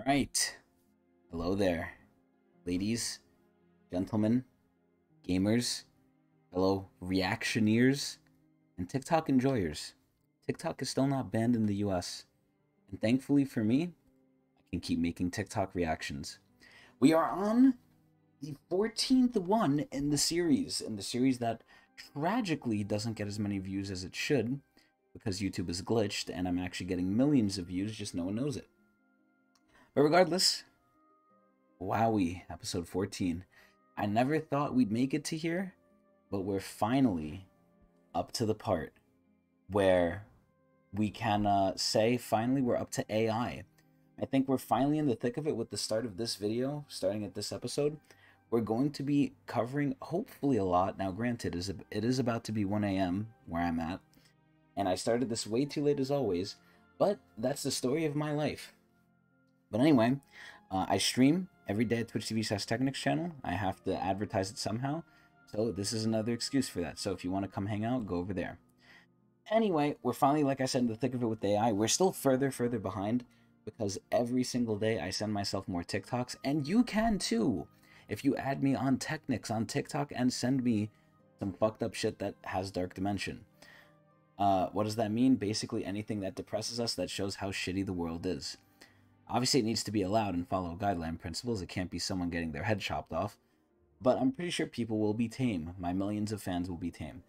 Right. Hello there, ladies, gentlemen, gamers, fellow reactioneers, and TikTok enjoyers. TikTok is still not banned in the US, and thankfully for me, I can keep making TikTok reactions. We are on the 14th one in the series that tragically doesn't get as many views as it should because YouTube is glitched and I'm actually getting millions of views, just no one knows it. But regardless, wowie, episode 14. I never thought we'd make it to here, but we're finally up to the part where we can say finally we're up to AI. I think we're finally in the thick of it with the start of this video, starting at this episode. We're going to be covering hopefully a lot. Now granted, it is about to be 1 a.m. where I'm at, and I started this way too late as always, but that's the story of my life. But anyway, I stream every day at Twitch TV/Tecnics channel. I have to advertise it somehow, so this is another excuse for that. So if you want to come hang out, go over there. Anyway, we're finally, like I said, in the thick of it with AI. We're still further behind because every single day I send myself more TikToks, and you can too if you add me on Tecnics on TikTok and send me some fucked up shit that has dark dimension. What does that mean? Basically anything that depresses us, that shows how shitty the world is. Obviously, it needs to be allowed and follow guideline principles. It can't be someone getting their head chopped off. But I'm pretty sure people will be tame. My millions of fans will be tame.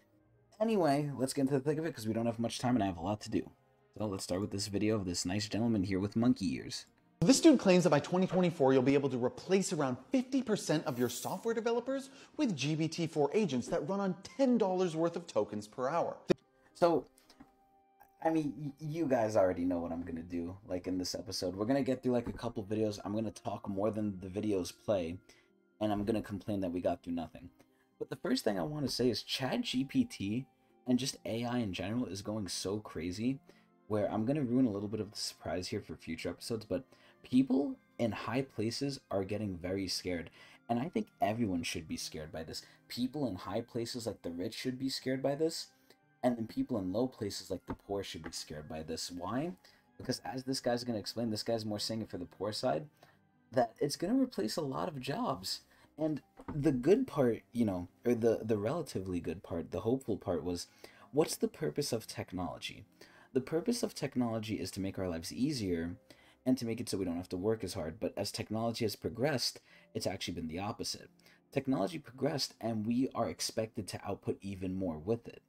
Anyway, let's get into the thick of it because we don't have much time and I have a lot to do. So let's start with this video of this nice gentleman here with monkey ears. This dude claims that by 2024, you'll be able to replace around 50% of your software developers with GPT-4 agents that run on $10 worth of tokens per hour. So, I mean, you guys already know what I'm going to do, like, in this episode. We're going to get through, like, a couple videos. I'm going to talk more than the videos play, and I'm going to complain that we got through nothing. But the first thing I want to say is ChatGPT and just AI in general is going so crazy, where I'm going to ruin a little bit of the surprise here for future episodes, but people in high places are getting very scared, and I think everyone should be scared by this. People in high places like the rich should be scared by this. And then people in low places like the poor should be scared by this. Why? Because as this guy's going to explain, this guy's more saying it for the poor side, that it's going to replace a lot of jobs. And the good part, you know, or the relatively good part, the hopeful part was, what's the purpose of technology? The purpose of technology is to make our lives easier and to make it so we don't have to work as hard. But as technology has progressed, it's actually been the opposite. Technology progressed and we are expected to output even more with it.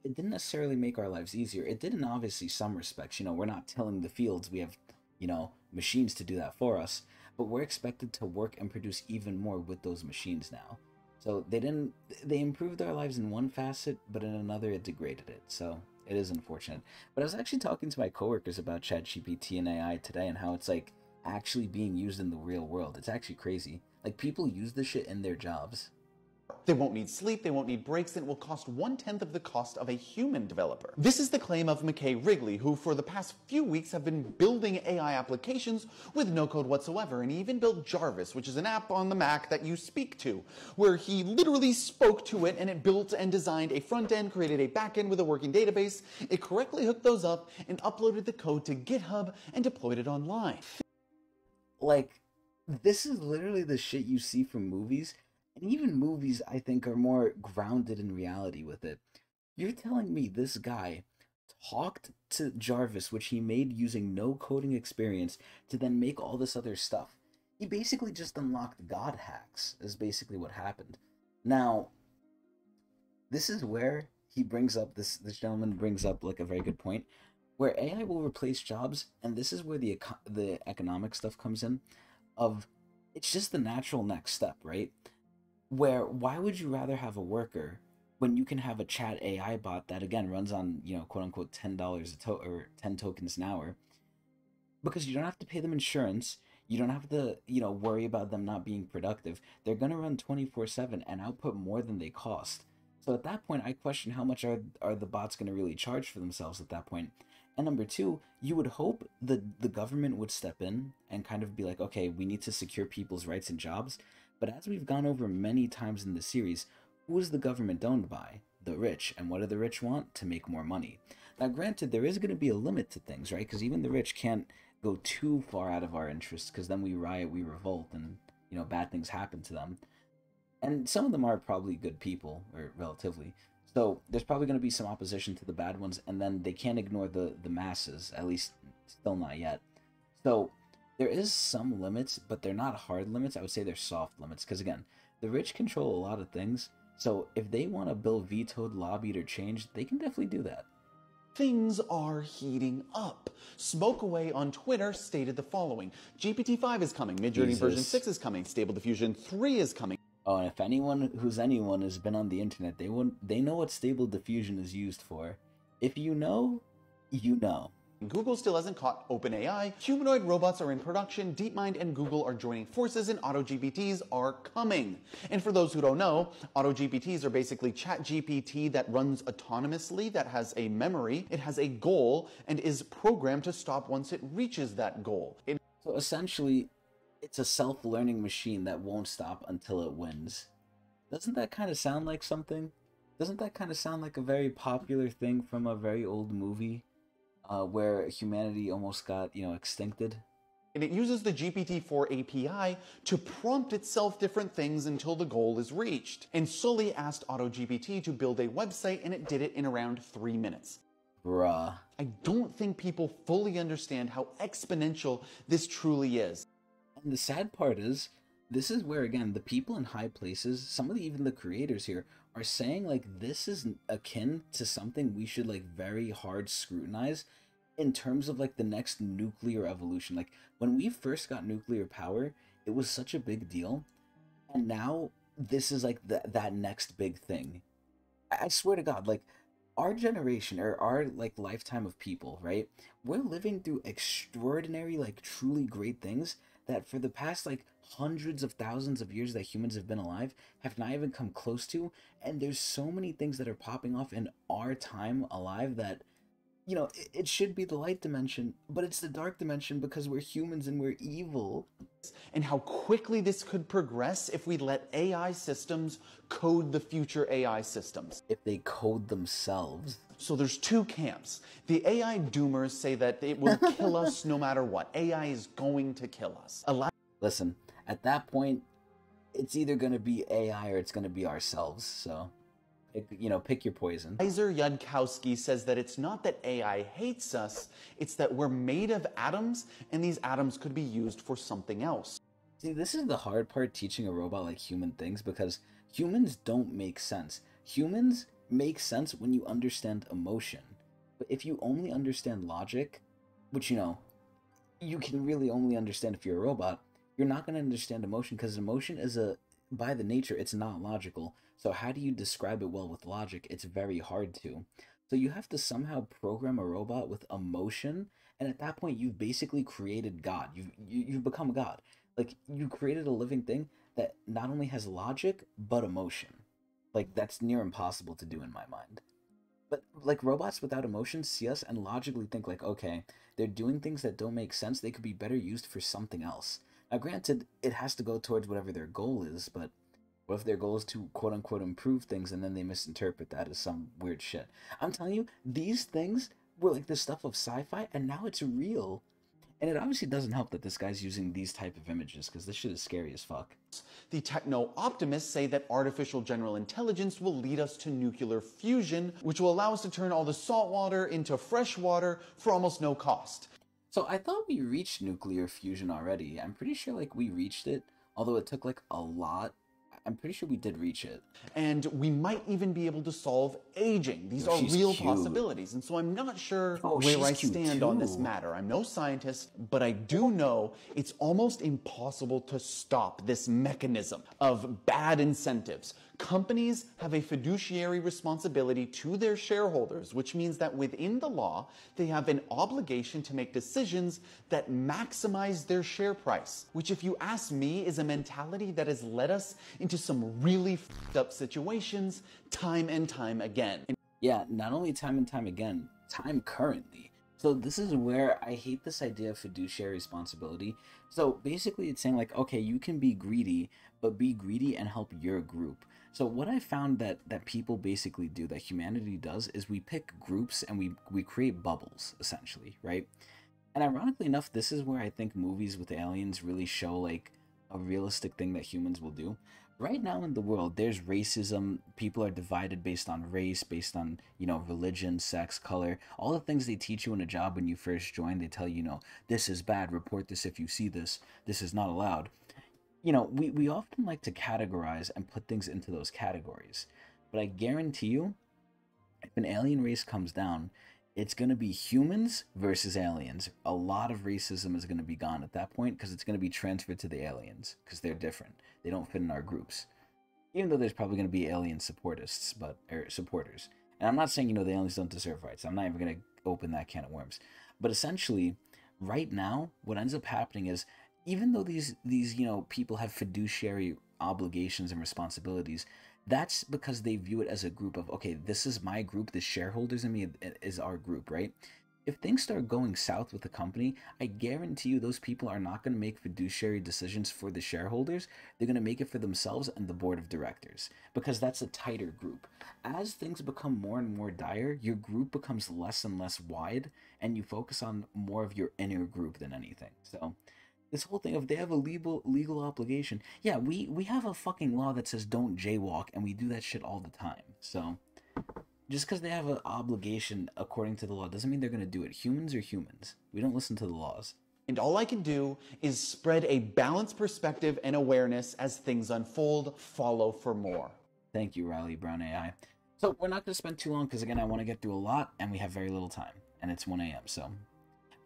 It didn't necessarily make our lives easier. It did in obviously some respects. You know, we're not tilling the fields. We have, you know, machines to do that for us. But we're expected to work and produce even more with those machines now. So they improved our lives in one facet, but in another it degraded it. So it is unfortunate. But I was actually talking to my coworkers about ChatGPT and AI today and how it's like actually being used in the real world. It's actually crazy. Like people use this shit in their jobs. They won't need sleep, they won't need breaks, and it will cost 1/10 of the cost of a human developer. This is the claim of McKay Wrigley, who for the past few weeks have been building AI applications with no code whatsoever, and he even built Jarvis, which is an app on the Mac that you speak to, where he literally spoke to it and it built and designed a front end, created a back end with a working database. It correctly hooked those up and uploaded the code to GitHub and deployed it online. Like, this is literally the shit you see from movies. And even movies, I think, are more grounded in reality with it. You're telling me this guy talked to Jarvis, which he made using no coding experience, to then make all this other stuff. He basically just unlocked God hacks, is basically what happened. Now, this is where he brings up, this gentleman brings up, like, a very good point, where AI will replace jobs, and this is where the economic stuff comes in, of, it's just the natural next step, right? Where why would you rather have a worker when you can have a chat AI bot that again runs on, you know, quote unquote $10 or 10 tokens an hour, because you don't have to pay them insurance, you don't have to, you know, worry about them not being productive. They're going to run 24/7 and output more than they cost. So at that point I question how much are the bots going to really charge for themselves at that point. And number two, you would hope the government would step in and kind of be like, okay, we need to secure people's rights and jobs. But as we've gone over many times in the series, who is the government owned by? The rich. And what do the rich want? To make more money. Now, granted, there is going to be a limit to things, right? Because even the rich can't go too far out of our interests, because then we riot, we revolt, and bad things happen to them. And some of them are probably good people, or relatively. So there's probably going to be some opposition to the bad ones, and then they can't ignore the masses, at least still not yet. So there is some limits, but they're not hard limits. I would say they're soft limits, because again, the rich control a lot of things. So if they want to build vetoed, lobbied, or changed, they can definitely do that. Things are heating up. Smokeway on Twitter stated the following: GPT-5 is coming, Midjourney version 6 is coming, Stable Diffusion 3 is coming. Oh, and if anyone has been on the internet, they know what Stable Diffusion is used for. If you know, you know. Google still hasn't caught OpenAI. Humanoid robots are in production. DeepMind and Google are joining forces, and AutoGPTs are coming. And for those who don't know, AutoGPTs are basically ChatGPT that runs autonomously, that has a memory, it has a goal, and is programmed to stop once it reaches that goal. So essentially, it's a self-learning machine that won't stop until it wins. Doesn't that kind of sound like something? Doesn't that kind of sound like a very popular thing from a very old movie? Where humanity almost got, extincted. And it uses the GPT-4 API to prompt itself different things until the goal is reached. And Sully asked AutoGPT to build a website, and it did it in around 3 minutes. Bruh. I don't think people fully understand how exponential this truly is. And the sad part is, this is where, again, the people in high places, even the creators here, are saying, like, this is akin to something we should, like, very hard scrutinize in terms of, like, the next nuclear evolution. Like, when we first got nuclear power, it was such a big deal, and now this is, like, that next big thing. I swear to God, like, our generation, or our, like, lifetime of people, right? We're living through extraordinary, like, truly great things that for the past, like, hundreds of thousands of years that humans have been alive have not even come close to. And there's so many things that are popping off in our time alive that, it should be the light dimension, but it's the dark dimension because we're humans and we're evil. And how quickly this could progress if we let AI systems code the future AI systems. If they code themselves. So there's two camps. The AI doomers say that it will kill us no matter what. AI is going to kill us. Listen, at that point, it's either going to be AI or it's going to be ourselves. So, pick your poison. Kaiser Yudkowsky says that it's not that AI hates us, it's that we're made of atoms, and these atoms could be used for something else. See, this is the hard part teaching a robot like human things, because humans don't make sense. Humans make sense when you understand emotion. But if you only understand logic, which, you can really only understand if you're a robot, you're not going to understand emotion, because emotion is by the nature, it's not logical. So how do you describe it well with logic? It's very hard to. So you have to somehow program a robot with emotion, and at that point, you've basically created God. You've become God. Like, you created a living thing that not only has logic, but emotion. Like, that's near impossible to do in my mind. But, like, robots without emotion see us and logically think, like, okay, they're doing things that don't make sense. They could be better used for something else. Now, granted, it has to go towards whatever their goal is, but what if their goal is to quote-unquote improve things, and then they misinterpret that as some weird shit? I'm telling you, these things were like the stuff of sci-fi, and now it's real. And it obviously doesn't help that this guy's using these type of images, because this shit is scary as fuck. The techno-optimists say that artificial general intelligence will lead us to nuclear fusion, which will allow us to turn all the salt water into fresh water for almost no cost. So I thought we reached nuclear fusion already. I'm pretty sure, like, we reached it, although it took, like, a lot. I'm pretty sure we did reach it. And we might even be able to solve aging. These are real possibilities. And so I'm not sure where I stand on this matter. I'm no scientist, but I do know it's almost impossible to stop this mechanism of bad incentives. Companies have a fiduciary responsibility to their shareholders, which means that within the law, they have an obligation to make decisions that maximize their share price, which, if you ask me, is a mentality that has led us into some really f***ed up situations time and time again. Yeah, not only time and time again, time currently. So this is where I hate this idea of fiduciary responsibility. So basically it's saying, like, okay, you can be greedy, but be greedy and help your group. So what I found that people basically do, that humanity does, is we pick groups and we create bubbles, essentially, right? And ironically enough, this is where I think movies with aliens really show like a realistic thing that humans will do. Right now in the world, there's racism. People are divided based on race, based on, religion, sex, color, all the things they teach you in a job when you first join. They tell you, this is bad, report this if you see this, this is not allowed. We often like to categorize and put things into those categories. But I guarantee you, if an alien race comes down, it's going to be humans versus aliens. A lot of racism is going to be gone at that point because it's going to be transferred to the aliens because they're different. They don't fit in our groups. Even though there's probably going to be alien supportists, or supporters. And I'm not saying, the aliens don't deserve rights. I'm not even going to open that can of worms. But essentially, right now, what ends up happening is even though these people have fiduciary obligations and responsibilities, that's because they view it as a group of, okay, this is my group, the shareholders in me is our group, right? If things start going south with the company, I guarantee you those people are not going to make fiduciary decisions for the shareholders. They're going to make it for themselves and the board of directors because that's a tighter group. As things become more and more dire, your group becomes less and less wide and you focus on more of your inner group than anything. So this whole thing of they have a legal obligation. Yeah, we have a fucking law that says don't jaywalk, and we do that shit all the time. So just because they have an obligation according to the law doesn't mean they're gonna do it. Humans are humans. We don't listen to the laws. And all I can do is spread a balanced perspective and awareness as things unfold. Follow for more. Thank you, Riley Brown AI. So we're not gonna spend too long because again I want to get through a lot and we have very little time and it's 1 a.m. So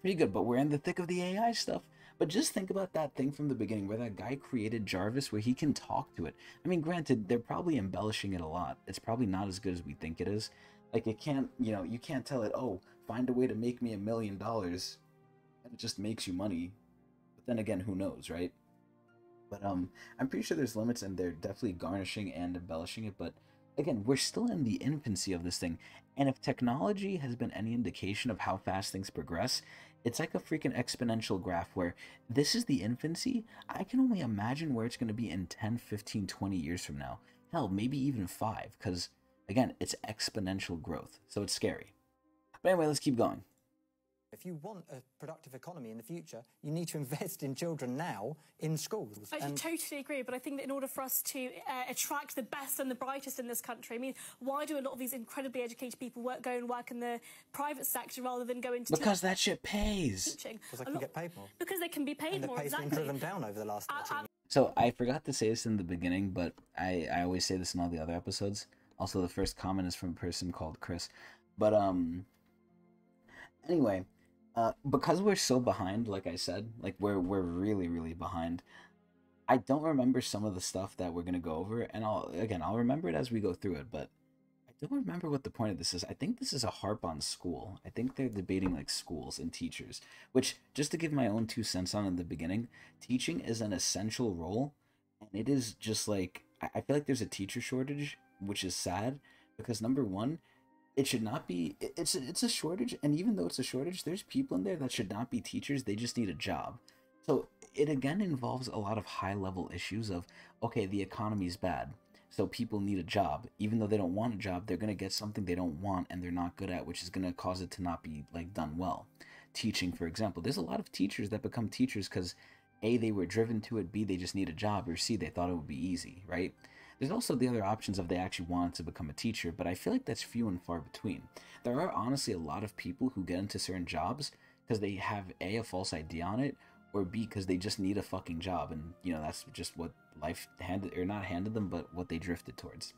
pretty good, but we're in the thick of the AI stuff. But just think about that thing from the beginning where that guy created Jarvis where he can talk to it. I mean, granted, they're probably embellishing it a lot. It's probably not as good as we think it is. Like, it can't, you can't tell it, oh, find a way to make me $1 million, and it just makes you money. But then again, who knows, right? But I'm pretty sure there's limits, and they're definitely garnishing and embellishing it. But again, we're still in the infancy of this thing. And if technology has been any indication of how fast things progress, it's like a freaking exponential graph where this is the infancy. I can only imagine where it's going to be in 10, 15, 20 years from now. Hell, maybe even 5, because, again, it's exponential growth, so it's scary. But anyway, let's keep going. If you want a productive economy in the future, you need to invest in children now in schools. I totally agree, but I think that in order for us to attract the best and the brightest in this country, I mean, why do a lot of these incredibly educated people go and work in the private sector rather than go into because that shit pays. Teaching? Because they can get paid more. Because they can be paid more, exactly. Been driven down over the last 13 years. So I forgot to say this in the beginning, but I always say this in all the other episodes. Also, the first comment is from a person called Chris. But anyway, because we're so behind, like I said, like we're really, really behind. I don't remember some of the stuff that we're gonna go over, and I'll remember it as we go through it, but I don't remember what the point of this is. I think this is a harp on school. I think they're debating like schools and teachers, which, just to give my own 2 cents on in the beginning, teaching is an essential role, and it is just like, I feel like there's a teacher shortage, which is sad, because number one, it should not be, it's a shortage, and even though it's a shortage, there's people in there that should not be teachers, they just need a job. So it again involves a lot of high level issues of, okay, the economy's bad, so people need a job. Even though they don't want a job, they're going to get something they don't want and they're not good at, which is going to cause it to not be like done well. Teaching, for example, there's a lot of teachers that become teachers because A, they were driven to it, B, they just need a job, or C, they thought it would be easy, right? There's also the other options of they actually wanted to become a teacher, but I feel like that's few and far between. There are honestly a lot of people who get into certain jobs because they have A, a false idea on it, or B, because they just need a fucking job, and that's just what life handed, or not handed them, but what they drifted towards.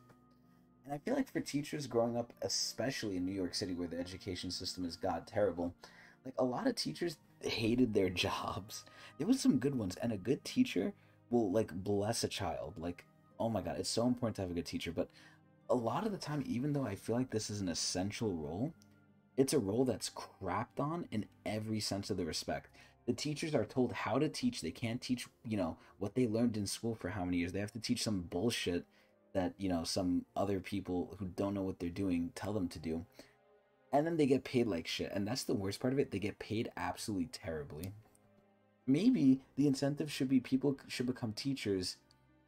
And I feel like for teachers growing up, especially in New York City where the education system is god terrible, like a lot of teachers hated their jobs. There was some good ones, and a good teacher will like bless a child. Like, oh my god, it's so important to have a good teacher. But a lot of the time, even though I feel like this is an essential role, it's a role that's crapped on in every sense of the respect. The teachers are told how to teach. They can't teach, what they learned in school for how many years. They have to teach some bullshit that, some other people who don't know what they're doing tell them to do. And then they get paid like shit. And that's the worst part of it. They get paid absolutely terribly. Maybe the incentive should be people should become teachers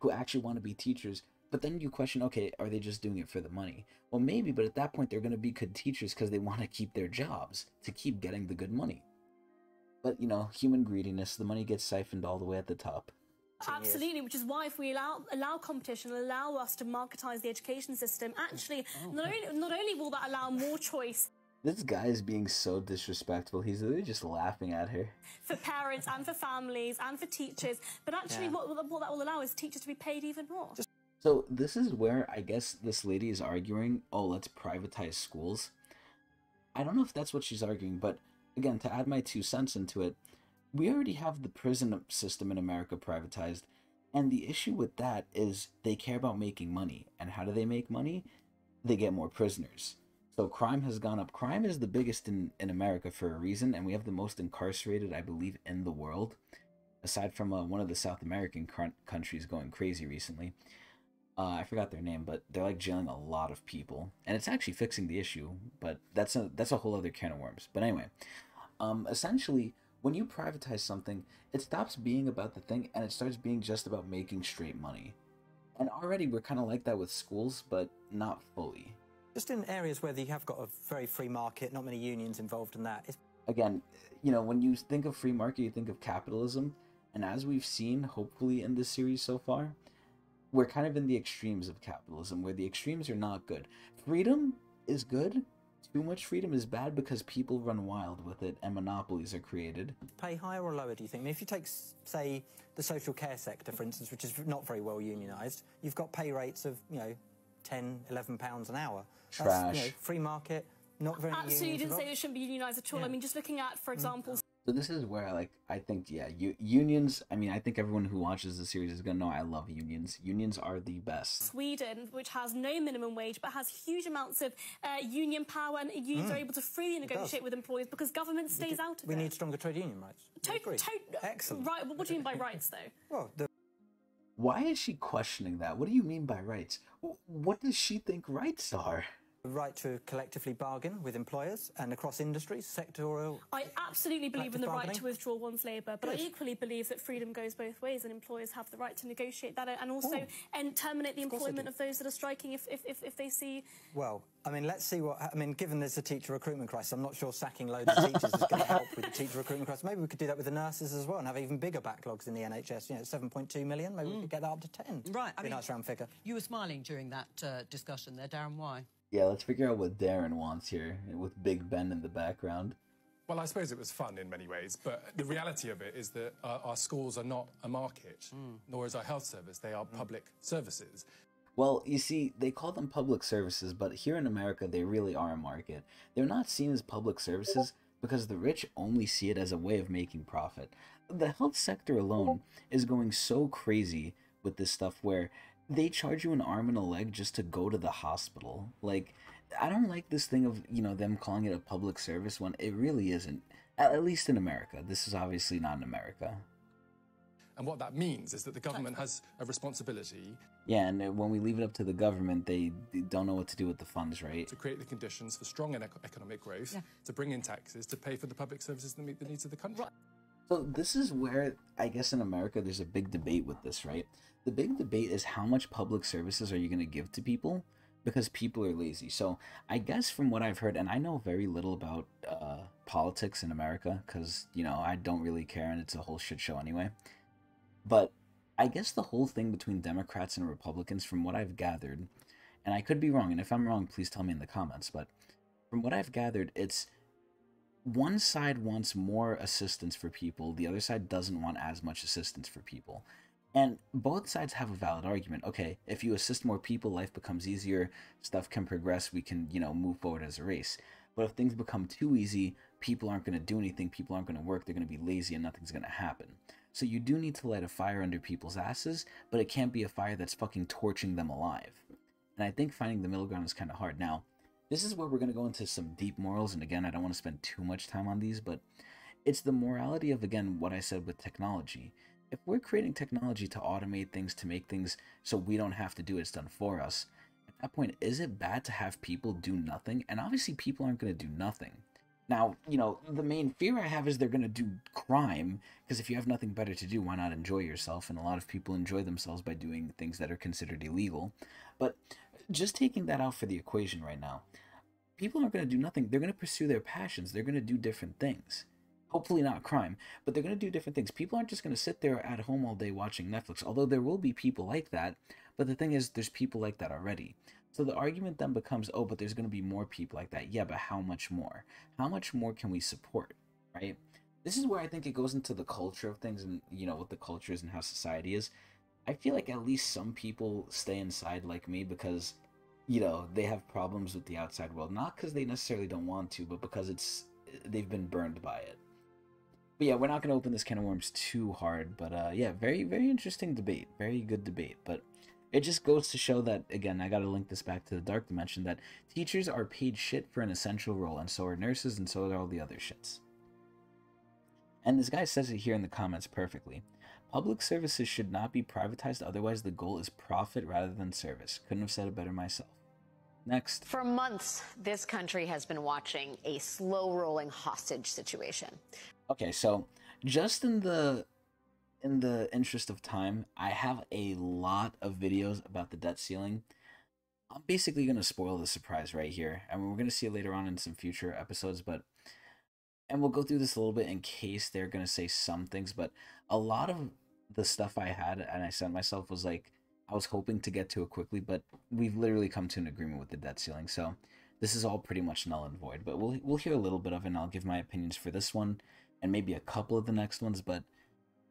who actually want to be teachers. But then you question, okay, are they just doing it for the money? Well, maybe, but at that point, they're going to be good teachers because they want to keep their jobs to keep getting the good money. But, you know, human greediness, the money gets siphoned all the way at the top. Absolutely, which is why if we allow competition, allow us to marketise the education system, actually, not only will that allow more choice This guy is being so disrespectful. He's literally just laughing at her. for parents and for families and for teachers, but actually what that will allow is teachers to be paid even more. So this is where I guess this lady is arguing, oh, let's privatize schools. I don't know if that's what she's arguing, but again, to add my 2 cents into it, we already have the prison system in America privatized, and the issue with that is they care about making money. And how do they make money? They get more prisoners. So crime has gone up. Crime is the biggest in America for a reason, and we have the most incarcerated, I believe, in the world, aside from one of the South American countries going crazy recently. I forgot their name, but they're like jailing a lot of people, and it's actually fixing the issue. But that's a whole other can of worms. But anyway, essentially, when you privatize something, it stops being about the thing, and it starts being just about making straight money. And already we're kind of like that with schools, but not fully. Just in areas where you have got a very free market, not many unions involved in that. Again, you know, when you think of free market, you think of capitalism, and as we've seen, hopefully in this series so far, we're kind of in the extremes of capitalism, where the extremes are not good. Freedom is good. Too much freedom is bad because people run wild with it and monopolies are created. Pay higher or lower, do you think? I mean, if you take, say, the social care sector, for instance, which is not very well unionised, you've got pay rates of, you know, £10, £11 an hour. Trash. That's, you know, free market, not very Absolutely, you didn't involved. say it shouldn't be unionised at all. Yeah. I mean, just looking at, for example, So this is where, I think, yeah, unions, I mean, I think everyone who watches the series is going to know I love unions. Unions are the best. Sweden, which has no minimum wage but has huge amounts of union power, and unions are able to freely negotiate with employers because government stays out of We it. need stronger trade union rights. Excellent. Right, what do you mean by rights, though? Well, Why is she questioning that? What do you mean by rights? What does she think rights are? the right to collectively bargain with employers and across industries, sectoral. I absolutely believe in the right bargaining. to withdraw one's labour, but Good. I equally believe that freedom goes both ways, and employers have the right to negotiate that and also and terminate the course they employment do. of those that are striking if they see. Well, I mean, let's see what... I mean, given there's a teacher recruitment crisis, I'm not sure sacking loads of teachers is going to help with the teacher recruitment crisis. Maybe we could do that with the nurses as well and have even bigger backlogs in the NHS. You know, 7.2 million, maybe we could get that up to 10. Right, I Be a mean, nice round figure. You were smiling during that discussion there, Darren. Why? Yeah, let's figure out what Darren wants here with Big Ben in the background. Well, I suppose it was fun in many ways, but the reality of it is that our schools are not a market, nor is our health service. They are public services. Well, you see, they call them public services, but here in America, they really are a market. They're not seen as public services because the rich only see it as a way of making profit. The health sector alone is going so crazy with this stuff where they charge you an arm and a leg just to go to the hospital. Like, I don't like this thing of, you know, them calling it a public service when it really isn't. At least in America. This is obviously not in America. And what that means is that the government has a responsibility Yeah, and when we leave it up to the government, they don't know what to do with the funds, right? to create the conditions for strong economic growth, to bring in taxes, to pay for the public services that meet the needs of the country. So this is where, I guess in America, there's a big debate with this, right? The big debate is how much public services are you going to give to people? Because people are lazy. So I guess from what I've heard, and I know very little about politics in America, because, you know, I don't really care and it's a whole shit show anyway. But I guess the whole thing between Democrats and Republicans, from what I've gathered, and I could be wrong, and if I'm wrong, please tell me in the comments, but from what I've gathered, it's one side wants more assistance for people, the other side doesn't want as much assistance for people. And both sides have a valid argument. Okay, if you assist more people, life becomes easier, stuff can progress, we can, you know, move forward as a race. But if things become too easy, people aren't going to do anything, people aren't going to work, they're going to be lazy and nothing's going to happen. So you do need to light a fire under people's asses, but it can't be a fire that's fucking torching them alive. And I think finding the middle ground is kind of hard. Now, this is where we're going to go into some deep morals, and again, I don't want to spend too much time on these, but it's the morality of, again, what I said with technology. If we're creating technology to automate things, to make things so we don't have to do it, it's done for us, at that point, is it bad to have people do nothing? And obviously people aren't going to do nothing. Now, you know, the main fear I have is they're going to do crime, because if you have nothing better to do, why not enjoy yourself? And a lot of people enjoy themselves by doing things that are considered illegal. But just taking that out for the equation right now, people aren't going to do nothing. They're going to pursue their passions. They're going to do different things. Hopefully not crime, but they're going to do different things. People aren't just going to sit there at home all day watching Netflix, although there will be people like that. But the thing is, there's people like that already. So the argument then becomes, oh, but there's going to be more people like that. Yeah, but how much more? How much more can we support, right? This is where I think it goes into the culture of things and, you know, what the culture is and how society is. I feel like at least some people stay inside like me because, you know, they have problems with the outside world. Not because they necessarily don't want to, but because they've been burned by it. But yeah, we're not going to open this can of worms too hard. But yeah, very, very interesting debate. Very good debate. But it just goes to show that, again, I got to link this back to the dark dimension, that teachers are paid shit for an essential role, and so are nurses, and so are all the other shits. And this guy says it here in the comments perfectly. Public services should not be privatized, otherwise the goal is profit rather than service. Couldn't have said it better myself. Next. For months, this country has been watching a slow-rolling hostage situation. Okay, so just in the interest of time, I have a lot of videos about the debt ceiling. I'm basically going to spoil the surprise right here. I mean, we're going to see it later on in some future episodes, and we'll go through this a little bit in case they're going to say some things, but a lot of the stuff I had and I sent myself was like, I was hoping to get to it quickly, but we've literally come to an agreement with the debt ceiling, so this is all pretty much null and void. But we'll hear a little bit of it, and I'll give my opinions for this one, and maybe a couple of the next ones, but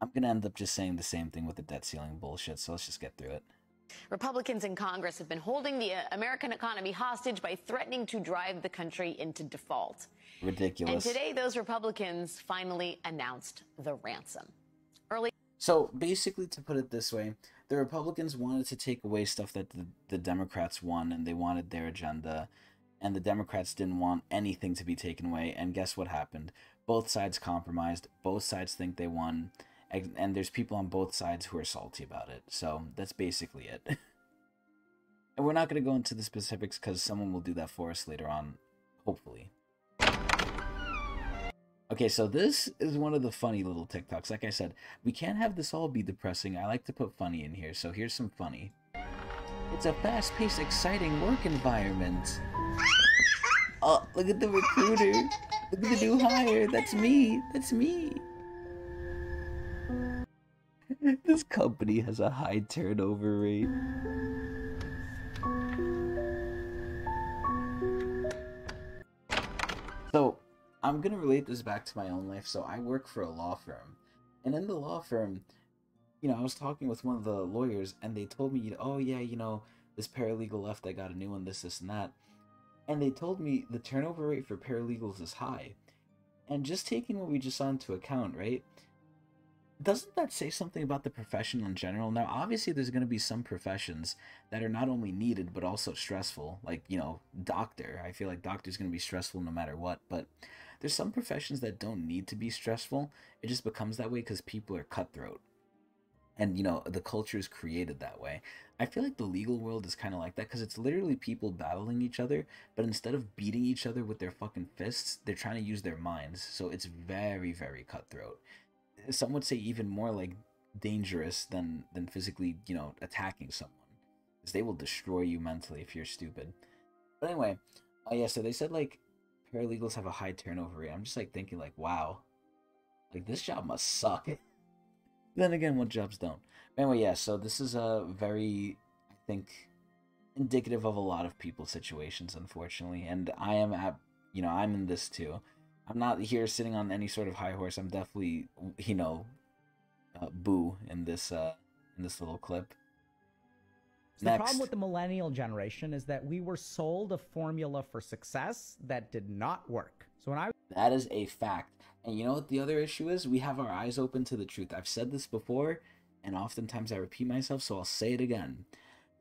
I'm going to end up just saying the same thing with the debt ceiling bullshit, so let's just get through it. Republicans in Congress have been holding the American economy hostage by threatening to drive the country into default. Ridiculous. And today, those Republicans finally announced the ransom. So basically, to put it this way, the Republicans wanted to take away stuff that the Democrats won, and they wanted their agenda, and the Democrats didn't want anything to be taken away, and guess what happened? Both sides compromised, both sides think they won, and there's people on both sides who are salty about it. So that's basically it. And we're not going to go into the specifics because someone will do that for us later on, hopefully. Okay, so this is one of the funny little TikToks. Like I said, we can't have this all be depressing. I like to put funny in here, so here's some funny. It's a fast-paced, exciting work environment. Oh, look at the recruiter. Look at the new hire. That's me. That's me. This company has a high turnover rate. So, I'm going to relate this back to my own life. So I work for a law firm. And in the law firm, you know, I was talking with one of the lawyers and they told me, oh yeah, you know, this paralegal left, I got a new one, this and that. And they told me the turnover rate for paralegals is high. And just taking what we just saw into account, right? Doesn't that say something about the profession in general? Now, obviously, there's going to be some professions that are not only needed, but also stressful. Like, you know, doctor. I feel like doctor's going to be stressful no matter what. But there's some professions that don't need to be stressful. It just becomes that way because people are cutthroat. And, you know, the culture is created that way. I feel like the legal world is kind of like that because it's literally people battling each other. But instead of beating each other with their fucking fists, they're trying to use their minds. So it's very, very cutthroat. Some would say even more like dangerous than physically, you know, attacking someone, because they will destroy you mentally if you're stupid. But anyway, yeah, so they said like paralegals have a high turnover rate. I'm just like thinking like, wow, like this job must suck. Then again, what jobs don't? But anyway, yeah, so this is a very, I think, indicative of a lot of people's situations, unfortunately, and I am at, you know, I'm in this too. I'm not here sitting on any sort of high horse. I'm definitely, you know, boo in this little clip. The problem with the millennial generation is that we were sold a formula for success that did not work. So that is a fact. And you know what the other issue is? We have our eyes open to the truth. I've said this before, and oftentimes I repeat myself, so I'll say it again.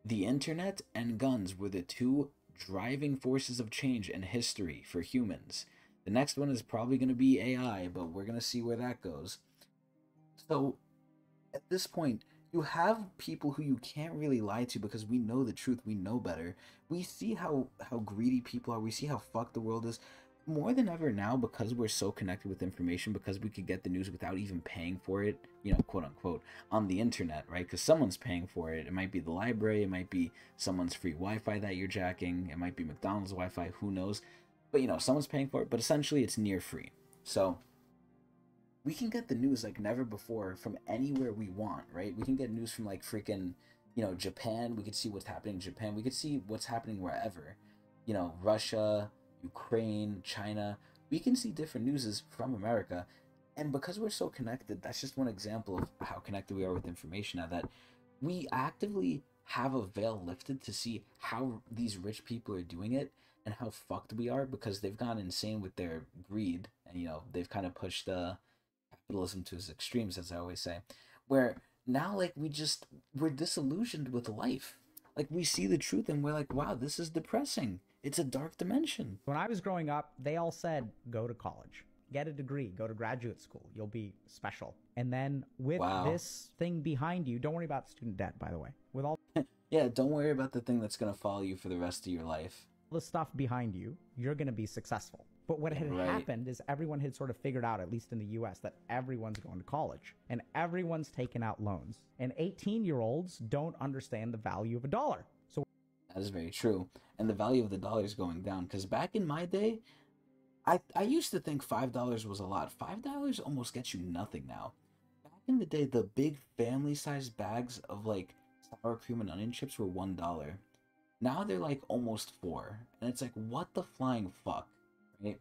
The internet and guns were the two driving forces of change in history for humans. The next one is probably going to be AI, but we're going to see where that goes. So, at this point, you have people who you can't really lie to because we know the truth, we know better. We see how greedy people are, we see how fucked the world is. More than ever now, because we're so connected with information, because we could get the news without even paying for it, you know, quote unquote, on the internet, right? Because someone's paying for it. It might be the library, it might be someone's free Wi-Fi that you're jacking, it might be McDonald's Wi-Fi, who knows? But, you know, someone's paying for it, but essentially it's near free. So, we can get the news like never before from anywhere we want, right? We can get news from like freaking, you know, Japan. We could see what's happening in Japan. We could see what's happening wherever, you know, Russia, Ukraine, China. We can see different newses from America. And because we're so connected, that's just one example of how connected we are with information now, that we actively have a veil lifted to see how these rich people are doing it and how fucked we are, because they've gone insane with their greed, and, you know, they've kind of pushed capitalism to its extremes, as I always say, where now, like, we're disillusioned with life. Like, we see the truth and we're like, wow, this is depressing. It's a dark dimension. When I was growing up, they all said, go to college, get a degree, go to graduate school, you'll be special. And then with this thing behind you, don't worry about student debt, by the way, with all yeah, don't worry about the thing that's going to follow you for the rest of your life. the stuff behind you, you're going to be successful. But what had happened is everyone had sort of figured out, at least in the US, that everyone's going to college and everyone's taking out loans. And 18-year-olds don't understand the value of a dollar. So that is very true. And the value of the dollar is going down, because back in my day, I used to think $5 was a lot. $5 almost gets you nothing now. Back in the day, the big family-sized bags of like sour cream and onion chips were $1. Now they're like almost $4. And it's like, what the flying fuck? Right?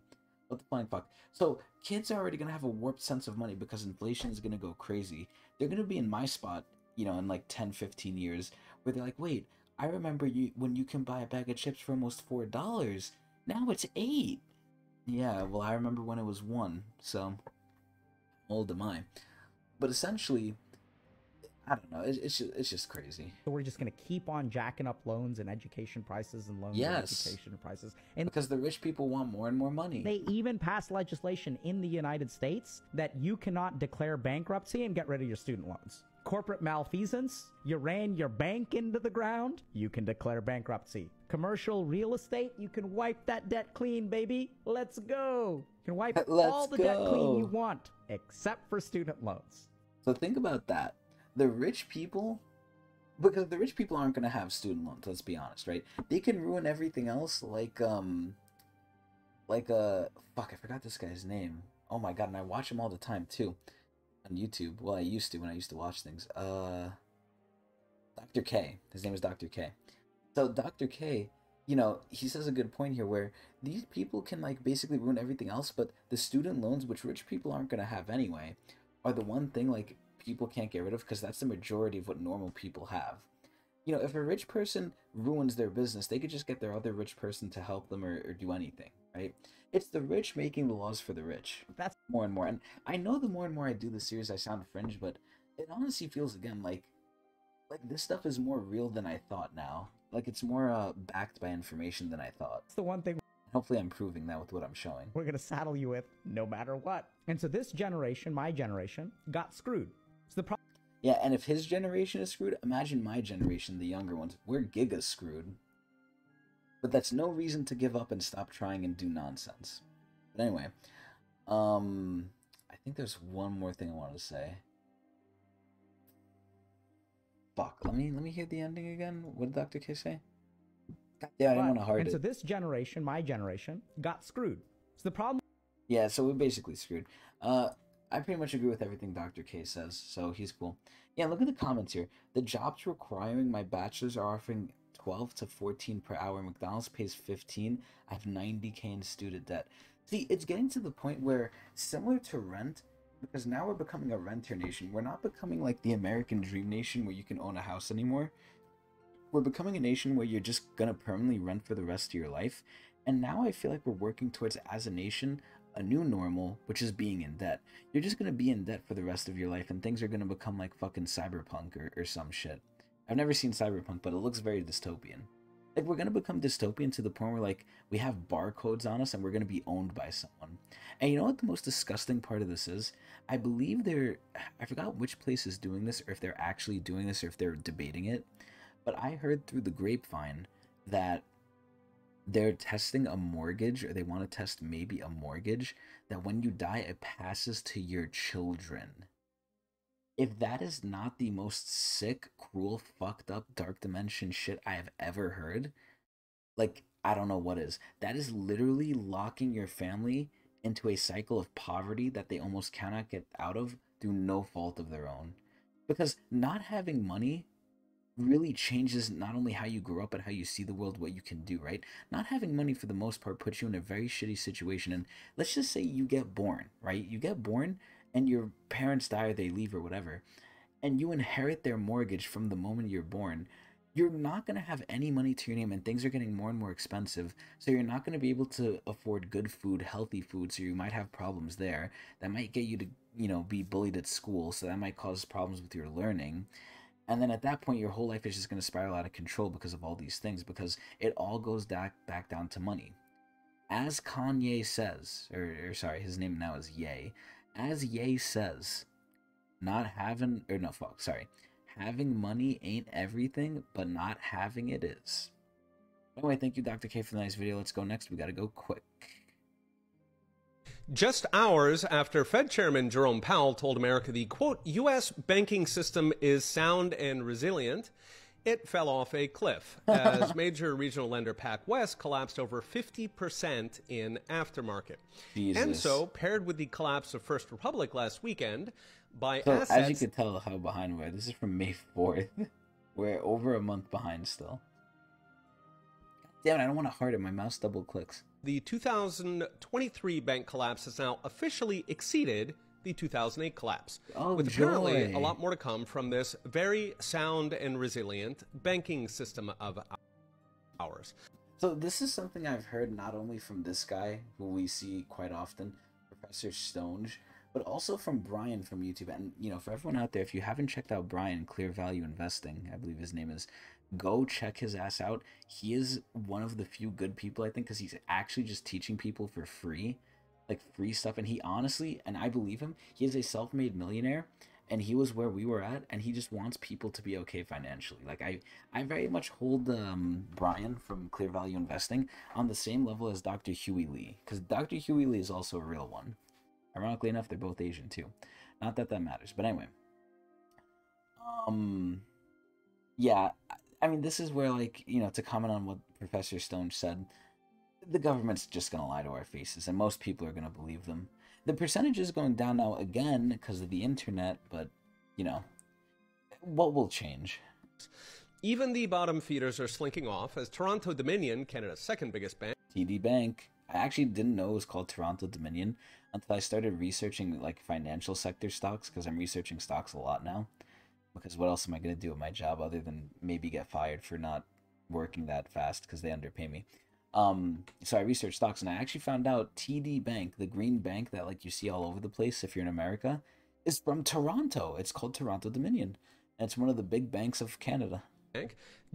What the flying fuck? So kids are already going to have a warped sense of money because inflation is going to go crazy. They're going to be in my spot, you know, in like 10, 15 years, where they're like, wait, I remember when you can buy a bag of chips for almost $4. Now it's $8. Yeah, well, I remember when it was 1, so how old am I? But essentially, I don't know, it's just crazy. So we're just going to keep on jacking up loans and education prices and loans and education prices. And because the rich people want more and more money. They even passed legislation in the United States that you cannot declare bankruptcy and get rid of your student loans. Corporate malfeasance, you ran your bank into the ground, you can declare bankruptcy. Commercial real estate, you can wipe that debt clean, baby. Let's go. You can wipe all the debt clean you want, except for student loans. So think about that. The rich people, because the rich people aren't going to have student loans, let's be honest, right? They can ruin everything else, like fuck, I forgot this guy's name. Oh my god, and I watch him all the time too. On YouTube. Well, I used to when I used to watch things. Dr. K. His name is Dr. K. So Dr. K, you know, he says a good point here where these people can like basically ruin everything else, but the student loans, which rich people aren't going to have anyway, are the one thing like people can't get rid of, because that's the majority of what normal people have. You know, if a rich person ruins their business, they could just get their other rich person to help them or do anything, right? It's the rich making the laws for the rich. That's more and more. And I know the more and more I do this series, I sound fringe, but it honestly feels, again, like this stuff is more real than I thought now. Like, it's more backed by information than I thought. It's the one thing. Hopefully I'm proving that with what I'm showing. We're going to saddle you with no matter what. And so this generation, my generation, got screwed. So the problem. Yeah, and if his generation is screwed, imagine my generation, the younger ones. We're giga screwed. But that's no reason to give up and stop trying and do nonsense. But anyway, I think there's one more thing I wanted to say. Fuck, let me hear the ending again. What did Dr. K say? Yeah, I didn't want to hard it. And so this generation, my generation, got screwed. So the problem. Yeah, so we're basically screwed. I pretty much agree with everything Dr. K says, so he's cool. Yeah, look at the comments here. The jobs requiring my bachelor's are offering 12 to 14 per hour. McDonald's pays 15. I have 90K in student debt. See, it's getting to the point where, similar to rent, because now we're becoming a renter nation. We're not becoming like the American dream nation where you can own a house anymore. We're becoming a nation where you're just gonna permanently rent for the rest of your life. And now I feel like we're working towards, as a nation, a new normal, which is being in debt. You're just gonna be in debt for the rest of your life, and things are gonna become like fucking Cyberpunk or some shit. I've never seen Cyberpunk, but it looks very dystopian. Like, we're gonna become dystopian to the point where, like, we have barcodes on us and we're gonna be owned by someone. And you know what the most disgusting part of this is? I believe I forgot which place is doing this, or if they're actually doing this, or if they're debating it, but I heard through the grapevine that they're testing a mortgage, or they want to test maybe a mortgage, that when you die, it passes to your children. If that is not the most sick, cruel, fucked up, dark dimension shit I have ever heard, like, I don't know what is. That is literally locking your family into a cycle of poverty that they almost cannot get out of through no fault of their own. Because not having money really changes not only how you grow up, but how you see the world, what you can do, right? Not having money for the most part puts you in a very shitty situation. And let's just say you get born, right? You get born and your parents die or they leave or whatever, and you inherit their mortgage from the moment you're born. You're not going to have any money to your name, and things are getting more and more expensive. So you're not going to be able to afford good food, healthy food. So you might have problems there that might get you to, be bullied at school. So that might cause problems with your learning. And then at that point, your whole life is just going to spiral out of control because of all these things, because it all goes back down to money. As Kanye says, or sorry, his name now is Ye. As Ye says, having money ain't everything, but not having it is. Anyway, thank you, Dr. K, for the nice video. Let's go next. We got to go quick. Just hours after Fed Chairman Jerome Powell told America the, quote, U.S. banking system is sound and resilient, it fell off a cliff as major regional lender PacWest collapsed over 50% in aftermarket. Jesus. And so, paired with the collapse of First Republic last weekend, as you can tell how behind we are, this is from May 4th. We're over a month behind still. God damn it, I don't want to heart it. My mouse double clicks. The 2023 bank collapse has now officially exceeded the 2008 collapse, with apparently a lot more to come from this very sound and resilient banking system of ours. So this is something I've heard not only from this guy, who we see quite often, Professor Stonge, but also from Brian from YouTube. And, for everyone out there, if you haven't checked out Brian, Clear Value Investing, I believe his name is, go check his ass out. He is one of the few good people, I think, because he's actually just teaching people for free, like free stuff. And he honestly, and I believe him, he is a self-made millionaire, and he was where we were at, and he just wants people to be okay financially. Like, I very much hold Brian from Clear Value Investing on the same level as Dr. Huey Lee, because Dr. Huey Lee is also a real one. Ironically enough, they're both Asian too. Not that that matters, but anyway. Yeah, I mean, this is where, like, to comment on what Professor Stone said, the government's just going to lie to our faces, and most people are going to believe them. The percentage is going down now again because of the internet, but, what will change? Even the bottom feeders are slinking off as Toronto Dominion, Canada's second biggest bank, TD Bank. I actually didn't know it was called Toronto Dominion until I started researching, like, financial sector stocks, because I'm researching stocks a lot now. Because what else am I going to do with my job other than maybe get fired for not working that fast because they underpay me? So I researched stocks, and I actually found out TD Bank, the green bank that, like, you see all over the place if you're in America, is from Toronto. It's called Toronto Dominion, and it's one of the big banks of Canada.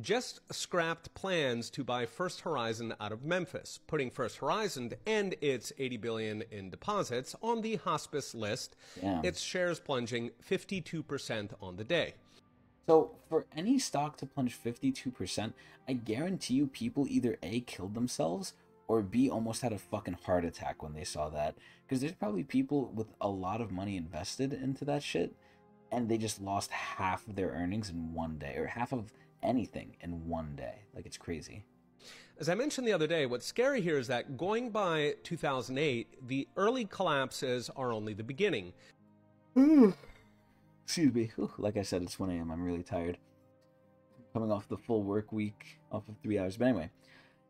Just scrapped plans to buy First Horizon out of Memphis, putting First Horizon and its $80 billion in deposits on the hospice list. Damn. Its shares plunging 52% on the day. So for any stock to plunge 52%, I guarantee you people either A, killed themselves, or B, almost had a fucking heart attack when they saw that. Because there's probably people with a lot of money invested into that shit, and they just lost half of their earnings in one day, or half of anything in one day. Like, it's crazy. As I mentioned the other day, what's scary here is that going by 2008, the early collapses are only the beginning. Excuse me. Like I said, it's 1 a.m. I'm really tired. Coming off the full work week, off of 3 hours. But anyway,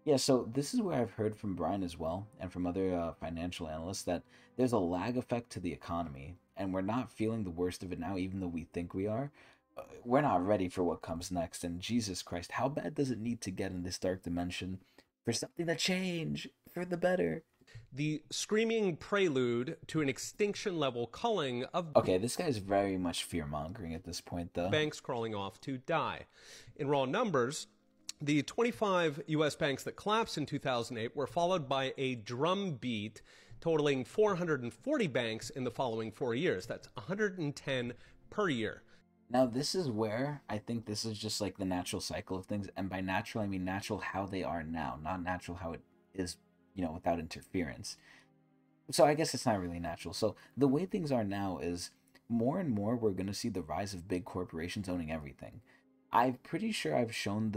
yeah, so this is where I've heard from Brian as well, and from other financial analysts, that there's a lag effect to the economy, and we're not feeling the worst of it now, even though we think we are. We're not ready for what comes next, and Jesus Christ, how bad does it need to get in this dark dimension for something to change for the better? The screaming prelude to an extinction-level culling of... Okay, this guy's very much fear-mongering at this point, though. Banks crawling off to die. In raw numbers, the 25 U.S. banks that collapsed in 2008 were followed by a drumbeat totaling 440 banks in the following 4 years. That's 110 per year. Now, this is where I think this is just like the natural cycle of things. And by natural, I mean natural how they are now, not natural how it is, without interference. So I guess it's not really natural. So the way things are now is more and more we're going to see the rise of big corporations owning everything. I'm pretty sure I've shown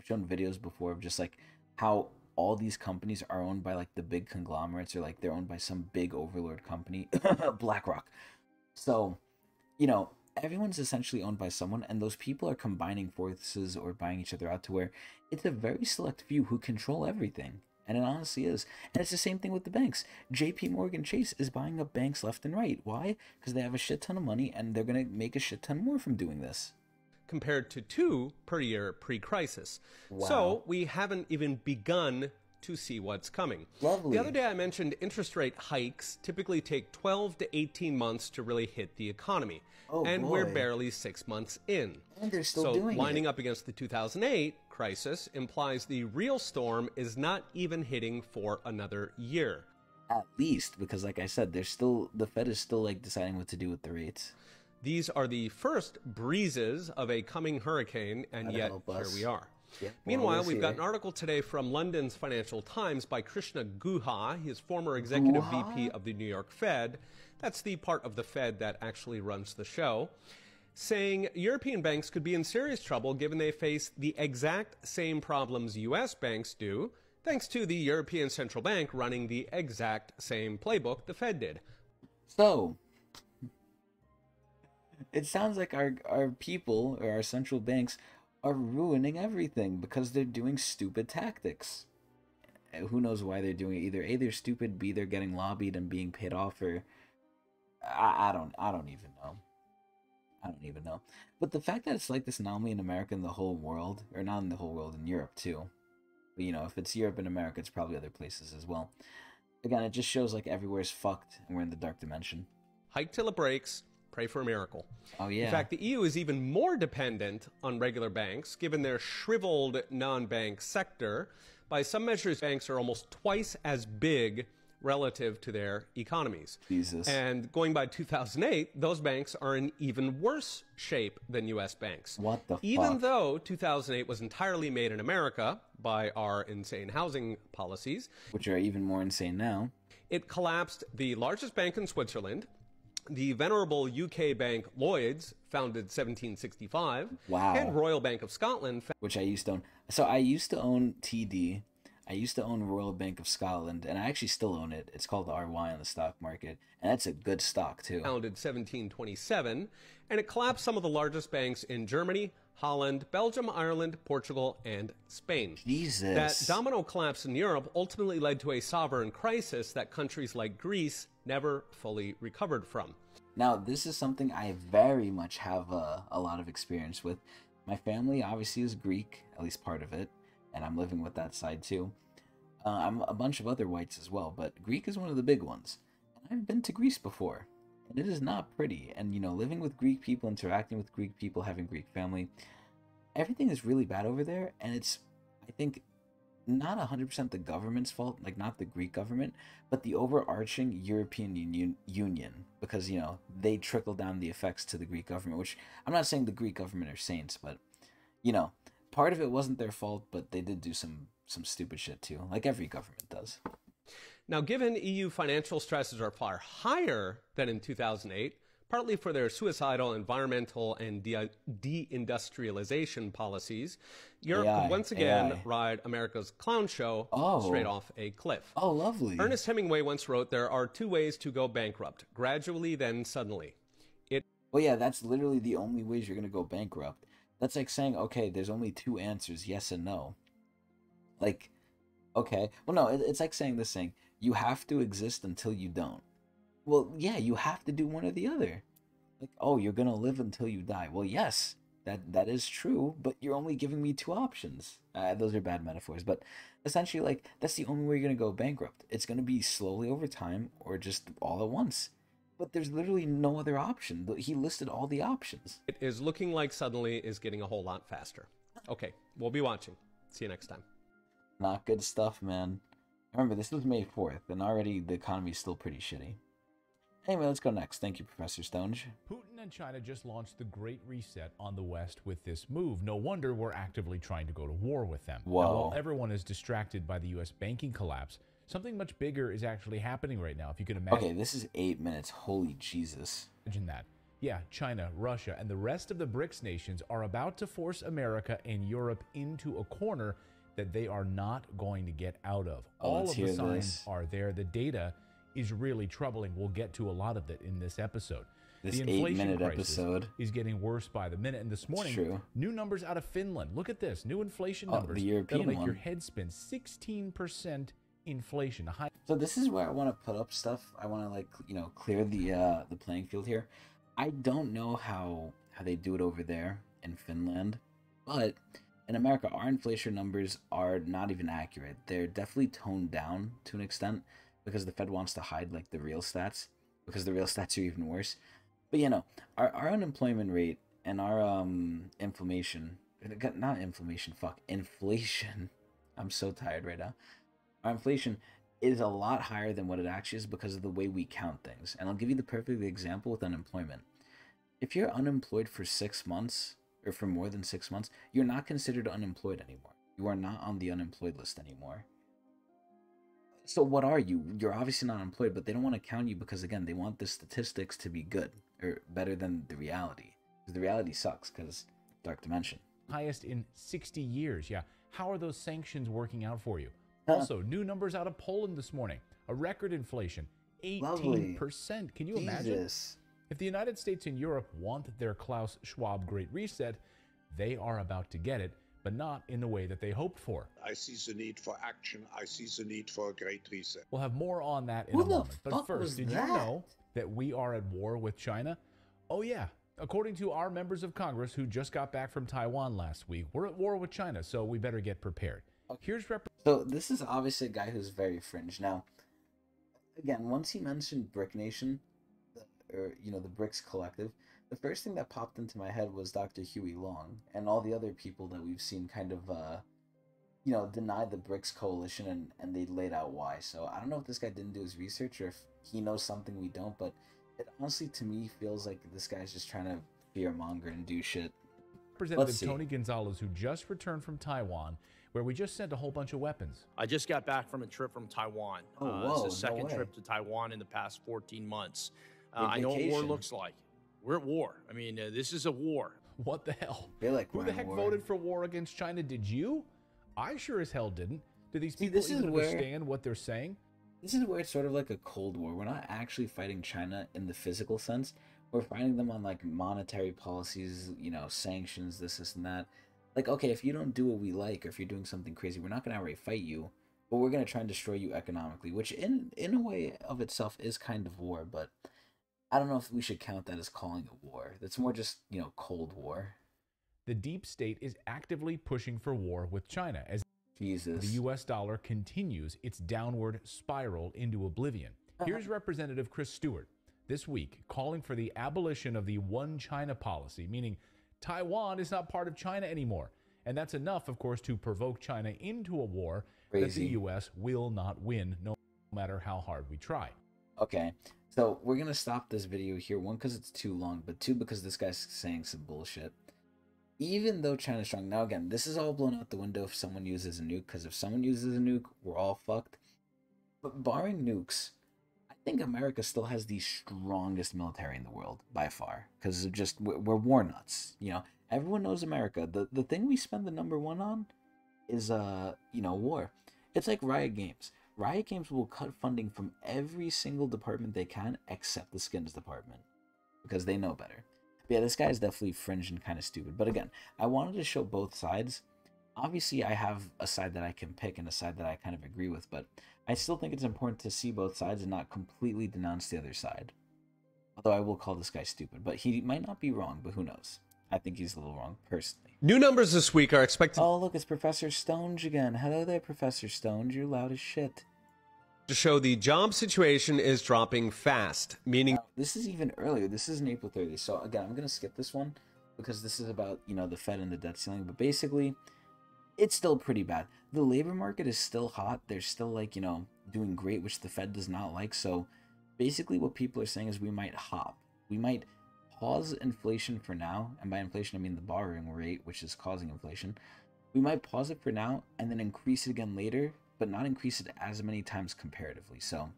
videos before of just like how all these companies are owned by like the big conglomerates, or like they're owned by some big overlord company, BlackRock. So, you know, everyone's essentially owned by someone, and those people are combining forces or buying each other out to where it's a very select few who control everything. And it honestly is. And it's the same thing with the banks. JP Morgan Chase is buying up banks left and right. Why? Because they have a shit ton of money, and they're going to make a shit ton more from doing this. Compared to 2 per year pre-crisis. Wow. So we haven't even begun to see what's coming. Lovely. The other day I mentioned interest rate hikes typically take 12 to 18 months to really hit the economy. Oh, and boy. we're barely 6 months in. And they're still so doing lining it. up against the 2008 crisis implies the real storm is not even hitting for another year. At least, because like I said, the Fed is still like deciding what to do with the rates. These are the first breezes of a coming hurricane, and That'll yet help here us. we are. Yeah, Meanwhile, we'll we've got see. an article today from London's Financial Times by Krishna Guha. He is former executive VP of the New York Fed. That's the part of the Fed that actually runs the show, saying European banks could be in serious trouble given they face the exact same problems U.S. banks do, thanks to the European Central Bank running the exact same playbook the Fed did. So, it sounds like our people, or our central banks, are ruining everything because they're doing stupid tactics. Who knows why they're doing it? Either A, they're stupid, B, they're getting lobbied and being paid off, or I don't even know. I don't even know. But the fact that it's like this not only in America, in the whole world, or not in the whole world, in Europe too. But you know, if it's Europe and America, it's probably other places as well. Again, it just shows like everywhere's fucked and we're in the dark dimension. Hike till it breaks. Pray for a miracle. Oh, yeah. In fact, the EU is even more dependent on regular banks, given their shriveled non-bank sector. By some measures, banks are almost twice as big relative to their economies. Jesus. And going by 2008, those banks are in even worse shape than U.S. banks. What the fuck? Even though 2008 was entirely made in America by our insane housing policies, which are even more insane now, it collapsed the largest bank in Switzerland, the venerable UK bank Lloyds, founded 1765, Wow. and Royal Bank of Scotland, which I used to own. So I used to own TD. I used to own Royal Bank of Scotland, and I actually still own it. It's called RY on the stock market, and that's a good stock too. founded 1727, and it collapsed some of the largest banks in Germany, Holland, Belgium, Ireland, Portugal, and Spain. Jesus. That domino collapse in Europe ultimately led to a sovereign crisis that countries like Greece never fully recovered from. Now, this is something I very much have a lot of experience with. My family obviously is Greek, at least part of it, and I'm living with that side too. I'm a bunch of other whites as well, but Greek is one of the big ones. And I've been to Greece before, and it is not pretty. And, you know, living with Greek people, interacting with Greek people, having Greek family, everything is really bad over there, and it's, I think, not 100% the government's fault, like not the Greek government, but the overarching European Union, because, you know, they trickle down the effects to the Greek government, which I'm not saying the Greek government are saints, but, you know, part of it wasn't their fault, but they did do some stupid shit too, like every government does. Now, given EU financial stresses are far higher than in 2008, partly for their suicidal environmental and deindustrialization policies, Europe could once again ride America's clown show straight off a cliff. Oh, lovely. Ernest Hemingway once wrote, "There are two ways to go bankrupt, gradually, then suddenly." Well, yeah, that's literally the only ways you're going to go bankrupt. That's like saying, okay, there's only two answers, yes and no. Like, okay. Well, no, it's like saying this thing. You have to exist until you don't. Well, yeah, you have to do one or the other. Like, oh, you're going to live until you die. Well, yes, that is true, but you're only giving me two options. Those are bad metaphors, but essentially, like, that's the only way you're going to go bankrupt. It's going to be slowly over time or just all at once. But there's literally no other option. He listed all the options. It is looking like suddenly is getting a whole lot faster. Okay, we'll be watching. See you next time. Not good stuff, man. Remember, this was May 4th, and already the economy's still pretty shitty. Anyway, let's go next. Thank you, Professor Stonge. Putin and China just launched the Great Reset on the West with this move. No wonder we're actively trying to go to war with them. Whoa. Now, while everyone is distracted by the U.S. banking collapse, something much bigger is actually happening right now, if you can imagine. Okay, this is 8 minutes. Holy Jesus. Imagine that. Yeah, China, Russia, and the rest of the BRICS nations are about to force America and Europe into a corner that they are not going to get out of. Oh, All let's of the hear signs this. are there. The data is really troubling. We'll get to a lot of it in this episode. This The inflation 8-minute crisis episode is getting worse by the minute. And this morning, true. new numbers out of Finland. Look at this. New inflation Oh, numbers. the European that'll make your one. head spin. 16% inflation. So this is where I want to put up stuff. I want to, like, you know, clear the playing field here. I don't know how they do it over there in Finland, but in America, our inflation numbers are not even accurate. They're definitely toned down to an extent because the Fed wants to hide, like, the real stats, because the real stats are even worse. But, you know, our unemployment rate and our inflation, inflation. I'm so tired right now. Our inflation is a lot higher than what it actually is because of the way we count things. And I'll give you the perfect example with unemployment. If you're unemployed for 6 months, or for more than 6 months, you're not considered unemployed anymore. You are not on the unemployed list anymore. So what are you? You're obviously not employed, but they don't want to count you because, again, they want the statistics to be good or better than the reality. Because the reality sucks because dark dimension. Highest in 60 years. Yeah. How are those sanctions working out for you? Huh. Also, new numbers out of Poland this morning. A record inflation. 18%. Lovely. Can you imagine? Jesus. If the United States and Europe want their Klaus Schwab Great Reset, they are about to get it, but not in the way that they hoped for. I see the need for action. I see the need for a great reset. We'll have more on that in Who a the moment. But fuck first, was did you that? know that we are at war with China? Oh yeah. According to our members of Congress who just got back from Taiwan last week, we're at war with China, so we better get prepared. Here's So this is obviously a guy who's very fringe. Now, again, once he mentioned Brick Nation, or, you know, the BRICS Collective, the first thing that popped into my head was Dr. Huey Long and all the other people that we've seen kind of, you know, deny the BRICS coalition, and they laid out why. So I don't know if this guy didn't do his research or if he knows something we don't, but it honestly, to me, feels like this guy's just trying to fearmonger and do shit. Representative Tony Gonzalez, who just returned from Taiwan, where we just sent a whole bunch of weapons. I just got back from a trip from Taiwan. Oh, whoa, it's the no second way. trip to Taiwan in the past 14 months. Big I know what war vacation. looks like. We're at war. I mean, this is a war. What the hell? Feel like Who we're the in heck war. voted for war against China? Did you? I sure as hell didn't. Do these See, people this is even where- understand what they're saying? This is where it's sort of like a Cold War. We're not actually fighting China in the physical sense. We're fighting them on, like, monetary policies, you know, sanctions, this, and that. Like, okay, if you don't do what we like, or if you're doing something crazy, we're not going to outright fight you, but we're going to try and destroy you economically, which in a way of itself is kind of war, but I don't know if we should count that as calling a war. That's more just, you know, Cold War. The deep state is actively pushing for war with China as Jesus. the U.S. dollar continues its downward spiral into oblivion. Here's Representative Chris Stewart this week calling for the abolition of the one China policy, meaning Taiwan is not part of China anymore. And that's enough, of course, to provoke China into a war that the Crazy. U.S. will not win, no matter how hard we try. Okay, so we're going to stop this video here. One, because it's too long, but two, because this guy's saying some bullshit. Even though China's strong, now again, this is all blown out the window if someone uses a nuke, because if someone uses a nuke, we're all fucked. But barring nukes, I think America still has the strongest military in the world, by far, because of just, we're war nuts, you know? Everyone knows America. The thing we spend the number one on is, you know, war. It's like Riot Games. Riot Games will cut funding from every single department they can, except the skins department, because they know better. But yeah, this guy is definitely fringe and kind of stupid. But again, I wanted to show both sides. Obviously, I have a side that I can pick and a side that I kind of agree with, but I still think it's important to see both sides and not completely denounce the other side. Although I will call this guy stupid, but he might not be wrong, but who knows? I think he's a little wrong, personally. New numbers this week are expected Oh, look, it's Professor Stonge again. Hello there, Professor Stonge. You're loud as shit. to show the job situation is dropping fast, meaning This is even earlier. This is in April 30th. So again, I'm going to skip this one because this is about, you know, the Fed and the debt ceiling. But basically, it's still pretty bad. The labor market is still hot. They're still, like, you know, doing great, which the Fed does not like. So basically what people are saying is we might hop. We might pause inflation for now. And by inflation, I mean the borrowing rate, which is causing inflation. We might pause it for now and then increase it again later, but not increase it as many times comparatively. So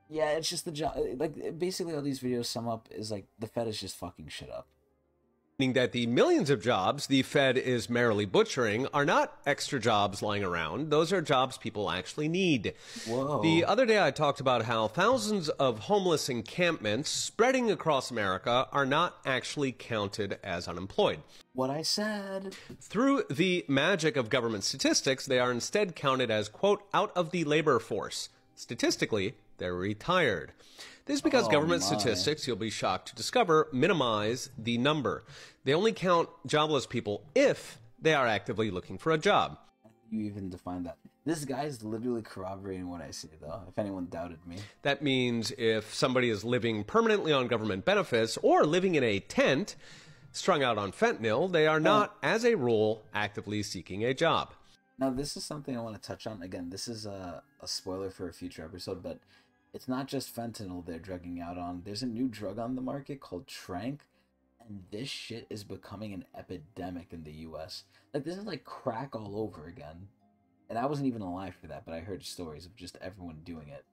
yeah, it's just the job. Like, basically all these videos sum up is like the Fed is just fucking shit up. meaning that the millions of jobs the Fed is merrily butchering are not extra jobs lying around. Those are jobs people actually need. Whoa. The other day I talked about how thousands of homeless encampments spreading across America are not actually counted as unemployed. What I said. Through the magic of government statistics, they are instead counted as, quote, out of the labor force. Statistically, they're retired. This is because government statistics, you'll be shocked to discover, minimize the number. They only count jobless people if they are actively looking for a job. You even define that. This guy's literally corroborating what I say, though, if anyone doubted me. That means if somebody is living permanently on government benefits or living in a tent, strung out on fentanyl, they are not, as a rule, actively seeking a job. Now, this is something I want to touch on. Again, this is a spoiler for a future episode, but it's not just fentanyl they're drugging out on. There's a new drug on the market called Trank, and this shit is becoming an epidemic in the U.S. Like, this is like crack all over again. And I wasn't even alive for that, but I heard stories of just everyone doing it.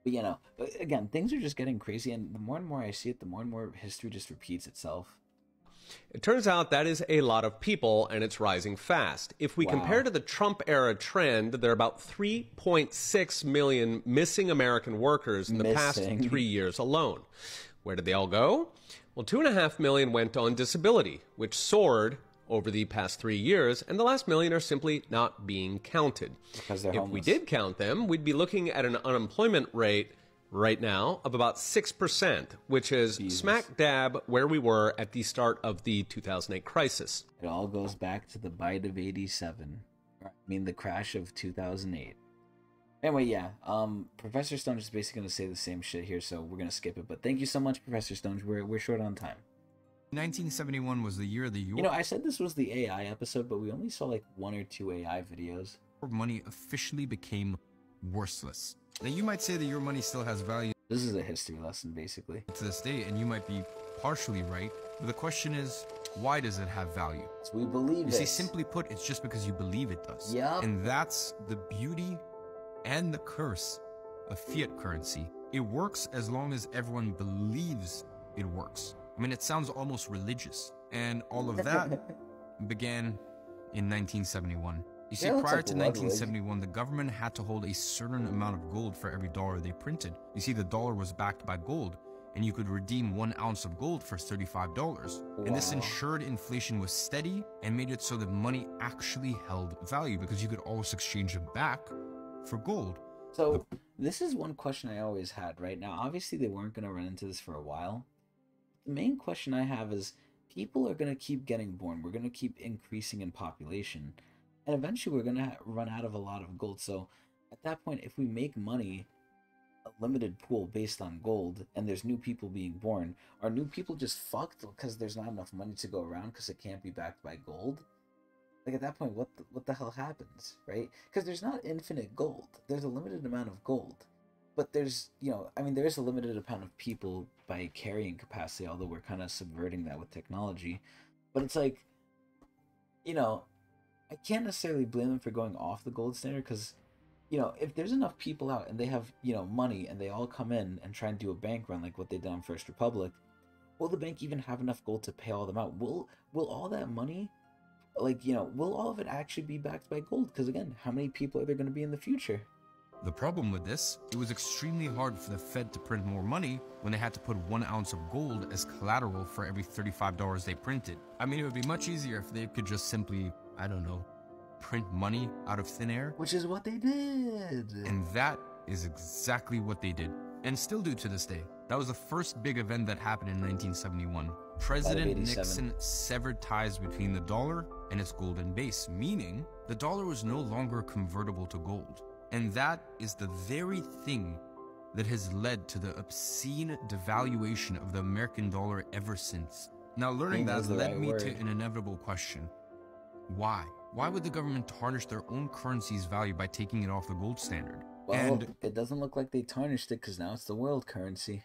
But, you know, again, things are just getting crazy, and the more and more I see it, the more and more history just repeats itself. It turns out that is a lot of people, and it's rising fast. If we compare to the Trump-era trend, there are about 3.6 million missing American workers in the past 3 years alone. Where did they all go? Well, 2.5 million went on disability, which soared over the past 3 years, and the last million are simply not being counted. Because they're if homeless. we did count them, we'd be looking at an unemployment rate right now of about 6%, which is smack dab where we were at the start of the 2008 crisis. It all goes back to the bite of 87. I mean, the crash of 2008. Anyway, yeah, Professor Stone is basically going to say the same shit here, so we're going to skip it. But thank you so much, Professor Stone. We're short on time. 1971 was the year the You know, I said this was the AI episode, but we only saw like 1 or 2 AI videos. money officially became worthless. Now, you might say that your money still has value. This is a history lesson, basically. To this day, and you might be partially right, but the question is, why does it have value? So we believe it. You see, simply put, it's just because you believe it does. Yep. And that's the beauty and the curse of fiat currency. It works as long as everyone believes it works. I mean, it sounds almost religious. And all of that began in 1971. You see, prior to 1971, the government had to hold a certain amount of gold for every dollar they printed. You see, the dollar was backed by gold, and you could redeem 1 ounce of gold for $35. Wow. And this ensured inflation was steady and made it so that money actually held value because you could always exchange it back for gold. So this is one question I always had. Right now, obviously they weren't going to run into this for a while. The main question I have is, people are going to keep getting born. We're going to keep increasing in population. And eventually we're going to run out of a lot of gold. So at that point, if we make money, a limited pool based on gold, and there's new people being born, are new people just fucked because there's not enough money to go around because it can't be backed by gold? Like, at that point, what the hell happens, right? Because there's not infinite gold. There's a limited amount of gold. But there's, you know, I mean, there is a limited amount of people by carrying capacity, although we're kind of subverting that with technology. But it's like, you know, I can't necessarily blame them for going off the gold standard because, you know, if there's enough people out and they have, you know, money and they all come in and try and do a bank run like what they did on First Republic, will the bank even have enough gold to pay all them out? Will all that money, like, you know, will all of it actually be backed by gold? Because again, how many people are there going to be in the future? The problem with this, it was extremely hard for the Fed to print more money when they had to put 1 ounce of gold as collateral for every $35 they printed. I mean, it would be much easier if they could just simply, I don't know, print money out of thin air. Which is what they did. And that is exactly what they did. And still do to this day. That was the first big event that happened in 1971. President Nixon severed ties between the dollar and its golden base, meaning the dollar was no longer convertible to gold. And that is the very thing that has led to the obscene devaluation of the American dollar ever since. Now, learning that led me to an inevitable question. Why? Why would the government tarnish their own currency's value by taking it off the gold standard? Well, and it doesn't look like they tarnished it because now it's the world currency.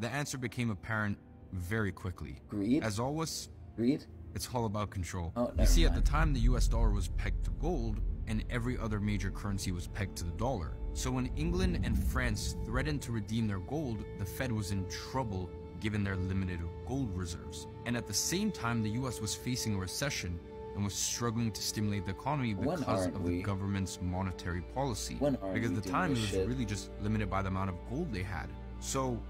The answer became apparent very quickly. Greed? As always, greed? It's all about control. Oh, you see, at the time, the US dollar was pegged to gold, and every other major currency was pegged to the dollar. So when England and France threatened to redeem their gold, the Fed was in trouble given their limited gold reserves. And at the same time, the US was facing a recession and was struggling to stimulate the economy because of the government's monetary policy. Because at the time, it was really just limited by the amount of gold they had. So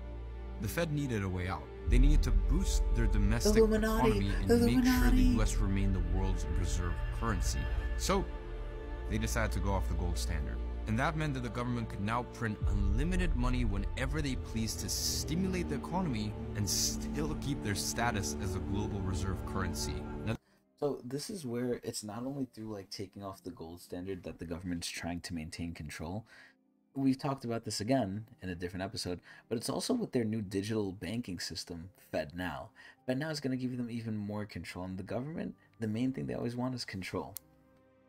the Fed needed a way out. They needed to boost their domestic economy and make sure the US remained the world's reserve currency. So they decided to go off the gold standard. And that meant that the government could now print unlimited money whenever they pleased to stimulate the economy and still keep their status as a global reserve currency. Now, so this is where it's not only through like taking off the gold standard that the government's trying to maintain control. We've talked about this again in a different episode, but it's also with their new digital banking system, FedNow. FedNow is going to give them even more control, and the government, the main thing they always want is control.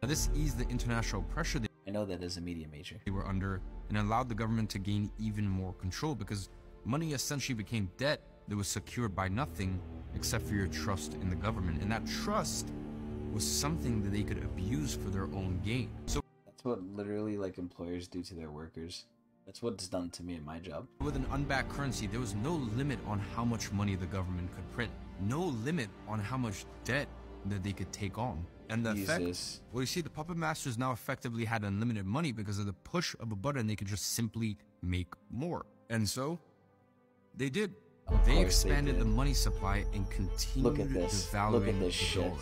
Now this eased the international pressure I know that as a media major. They were under and allowed the government to gain even more control because money essentially became debt that was secured by nothing except for your trust in the government. And that trust was something that they could abuse for their own gain. So that's what literally like employers do to their workers. That's what's done to me in my job. With an unbacked currency, there was no limit on how much money the government could print. No limit on how much debt that they could take on. And the effect, well, you see, the puppet masters now effectively had unlimited money because of the push of a button. They could just simply make more. And so they did. They expanded the money supply and continued devaluing the dollar,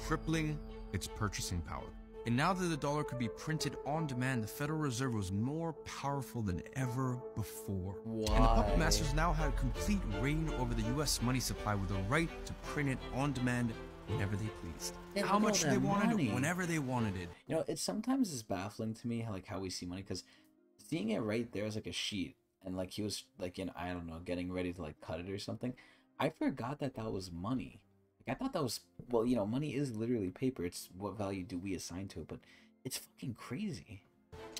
crippling its purchasing power. And now that the dollar could be printed on demand, the Federal Reserve was more powerful than ever before. Why? And the puppet masters now had complete reign over the U.S. money supply with the right to print it on demand whenever they pleased. How much they wanted it, whenever they wanted it. You know, it sometimes is baffling to me how we see money, because seeing it right there as like a sheet, and like he was like in, I don't know, getting ready to like cut it or something, I forgot that that was money. Like I thought that was, well, you know, money is literally paper. It's what value do we assign to it, but it's fucking crazy.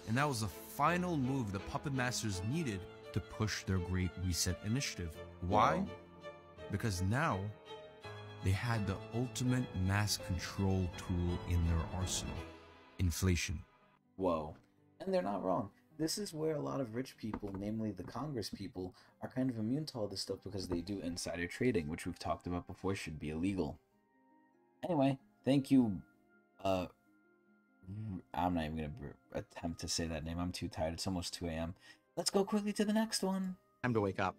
And that was the final move the puppet masters needed to push their Great Reset initiative. Why? Wow. Because now they had the ultimate mass control tool in their arsenal: inflation. Whoa. And they're not wrong. This is where a lot of rich people, namely the Congress people, are kind of immune to all this stuff because they do insider trading, which we've talked about before should be illegal. Anyway, thank you. I'm not even going to attempt to say that name. I'm too tired. It's almost 2 a.m. Let's go quickly to the next one. Time to wake up.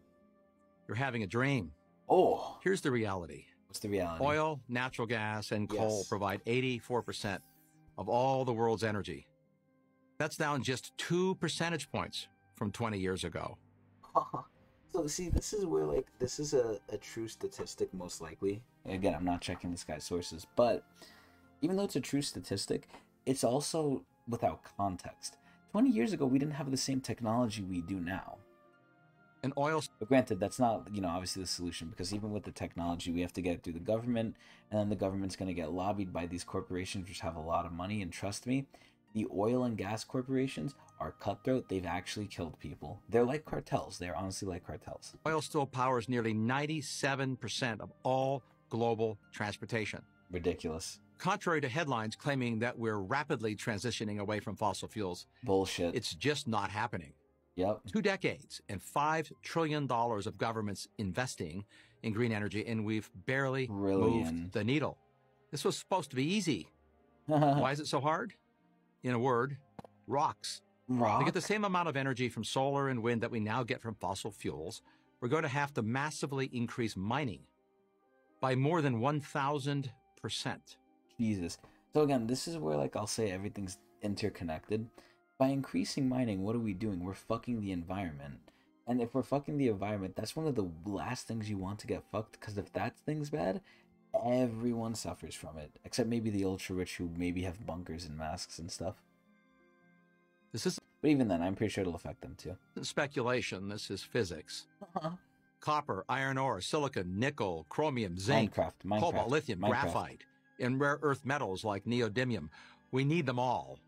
You're having a dream. Oh. Here's the reality. What's the reality? Oil, natural gas, and coal provide 84% of all the world's energy. That's down just 2 percentage points from 20 years ago. So see, this is where like this is a true statistic, most likely. Again, I'm not checking this guy's sources, but even though it's a true statistic, it's also without context. 20 years ago, we didn't have the same technology we do now. And oil... But granted, that's not, you know, obviously the solution, because even with the technology, we have to get it through the government, and then the government's going to get lobbied by these corporations which have a lot of money, and trust me, the oil and gas corporations are cutthroat. They've actually killed people. They're like cartels. They're honestly like cartels. Oil still powers nearly 97% of all global transportation. Ridiculous. Contrary to headlines claiming that we're rapidly transitioning away from fossil fuels. Bullshit. It's just not happening. Yep. 2 decades and $5 trillion of governments investing in green energy, and we've barely moved the needle. This was supposed to be easy. Why is it so hard? In a word, rocks. To get the same amount of energy from solar and wind that we now get from fossil fuels, we're going to have to massively increase mining by more than 1,000%. Jesus. So again, this is where like I'll say everything's interconnected. By increasing mining, what are we doing? We're fucking the environment. And if we're fucking the environment, that's one of the last things you want to get fucked, because if that thing's bad, everyone suffers from it. Except maybe the ultra-rich who maybe have bunkers and masks and stuff. But even then, I'm pretty sure it'll affect them too. Speculation. This is physics. Copper, iron ore, silicon, nickel, chromium, zinc, cobalt, lithium, graphite, and rare earth metals like neodymium. We need them all.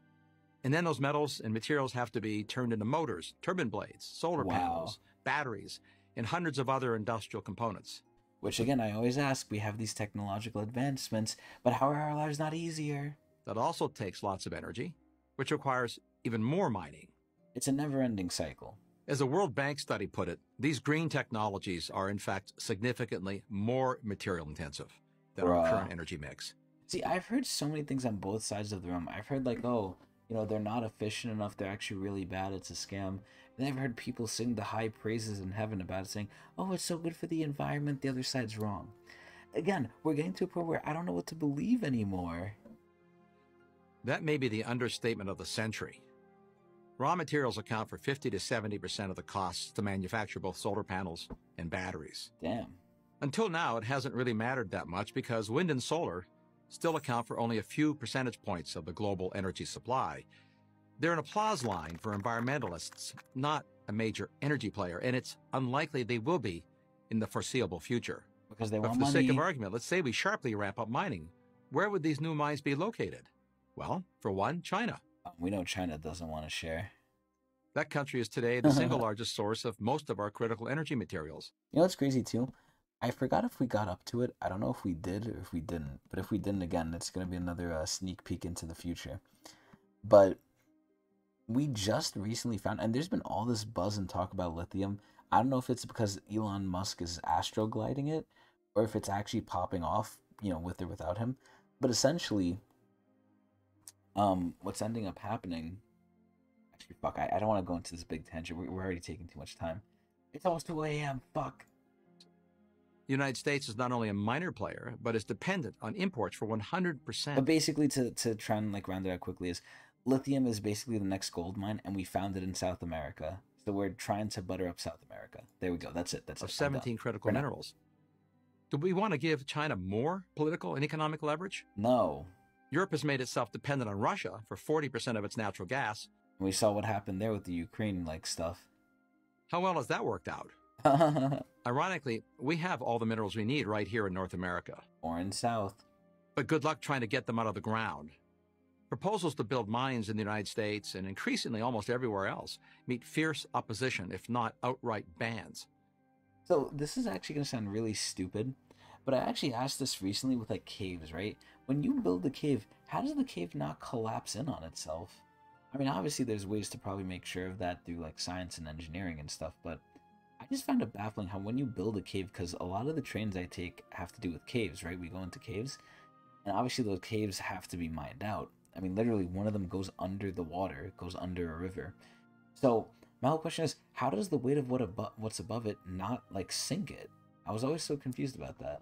And then those metals and materials have to be turned into motors, turbine blades, solar panels, batteries, and hundreds of other industrial components. Which again, I always ask, we have these technological advancements, but how are our lives not easier? That also takes lots of energy, which requires even more mining. It's a never-ending cycle. As a World Bank study put it, these green technologies are in fact significantly more material intensive than our current energy mix. See, I've heard so many things on both sides of the room. I've heard like, oh, you know, they're not efficient enough, they're actually really bad, it's a scam. And I've heard people sing the high praises in heaven about it, saying, oh, it's so good for the environment, the other side's wrong. Again, we're getting to a point where I don't know what to believe anymore. That may be the understatement of the century. Raw materials account for 50 to 70% of the costs to manufacture both solar panels and batteries. Damn. Until now, it hasn't really mattered that much because wind and solar still account for only a few percentage points of the global energy supply. They're an applause line for environmentalists, not a major energy player, and it's unlikely they will be in the foreseeable future. Because they but want for the money. sake of argument, let's say we sharply ramp up mining. Where would these new mines be located? Well, for one, China. We know China doesn't want to share. That country is today the single largest source of most of our critical energy materials. You know what's crazy too? I forgot if we got up to it. I don't know if we did or if we didn't. But if we didn't, again, it's going to be another sneak peek into the future. But we just recently found, and there's been all this buzz and talk about lithium. I don't know if it's because Elon Musk is astrogliding it or if it's actually popping off, you know, with or without him. But essentially, what's ending up happening... Actually, fuck, I don't want to go into this big tangent. We're already taking too much time. It's almost 2 a.m. Fuck. The United States is not only a minor player, but is dependent on imports for 100%. But basically, to try and like round it out quickly, is lithium is basically the next gold mine, and we found it in South America. So we're trying to butter up South America. There we go. That's it. That's of it. 17 critical minerals. Do we want to give China more political and economic leverage? No. Europe has made itself dependent on Russia for 40% of its natural gas. We saw what happened there with the Ukraine like stuff. How well has that worked out? Ironically, we have all the minerals we need right here in North America. Or in South. But good luck trying to get them out of the ground. Proposals to build mines in the United States and increasingly almost everywhere else meet fierce opposition, if not outright bans. So this is actually going to sound really stupid, but I actually asked this recently with like caves, right? When you build a cave, how does the cave not collapse in on itself? I mean, obviously there's ways to probably make sure of that through like science and engineering and stuff, but I just found it baffling how when you build a cave, because a lot of the trains I take have to do with caves, right? We go into caves, and obviously those caves have to be mined out. I mean, literally one of them goes under the water, it goes under a river. So my whole question is, how does the weight of what's above it not like sink it? I was always so confused about that.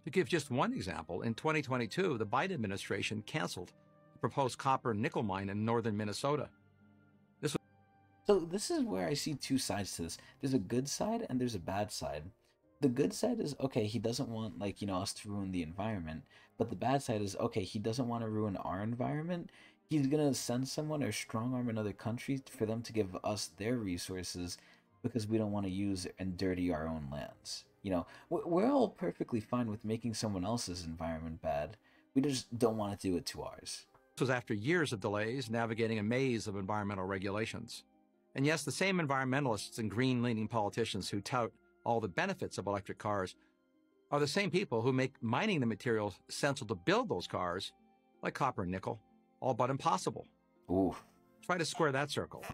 To give just one example, in 2022, the Biden administration canceled the proposed copper and nickel mine in northern Minnesota. So this is where I see two sides to this. There's a good side and there's a bad side. The good side is, okay, he doesn't want, like, you know, us to ruin the environment. But the bad side is, okay, he doesn't want to ruin our environment. He's going to send someone or strong arm another country for them to give us their resources because we don't want to use and dirty our own lands. You know, we're all perfectly fine with making someone else's environment bad. We just don't want to do it to ours. This was after years of delays navigating a maze of environmental regulations. And yes, the same environmentalists and green-leaning politicians who tout all the benefits of electric cars are the same people who make mining the materials essential to build those cars, like copper and nickel, all but impossible. Ooh. Try to square that circle.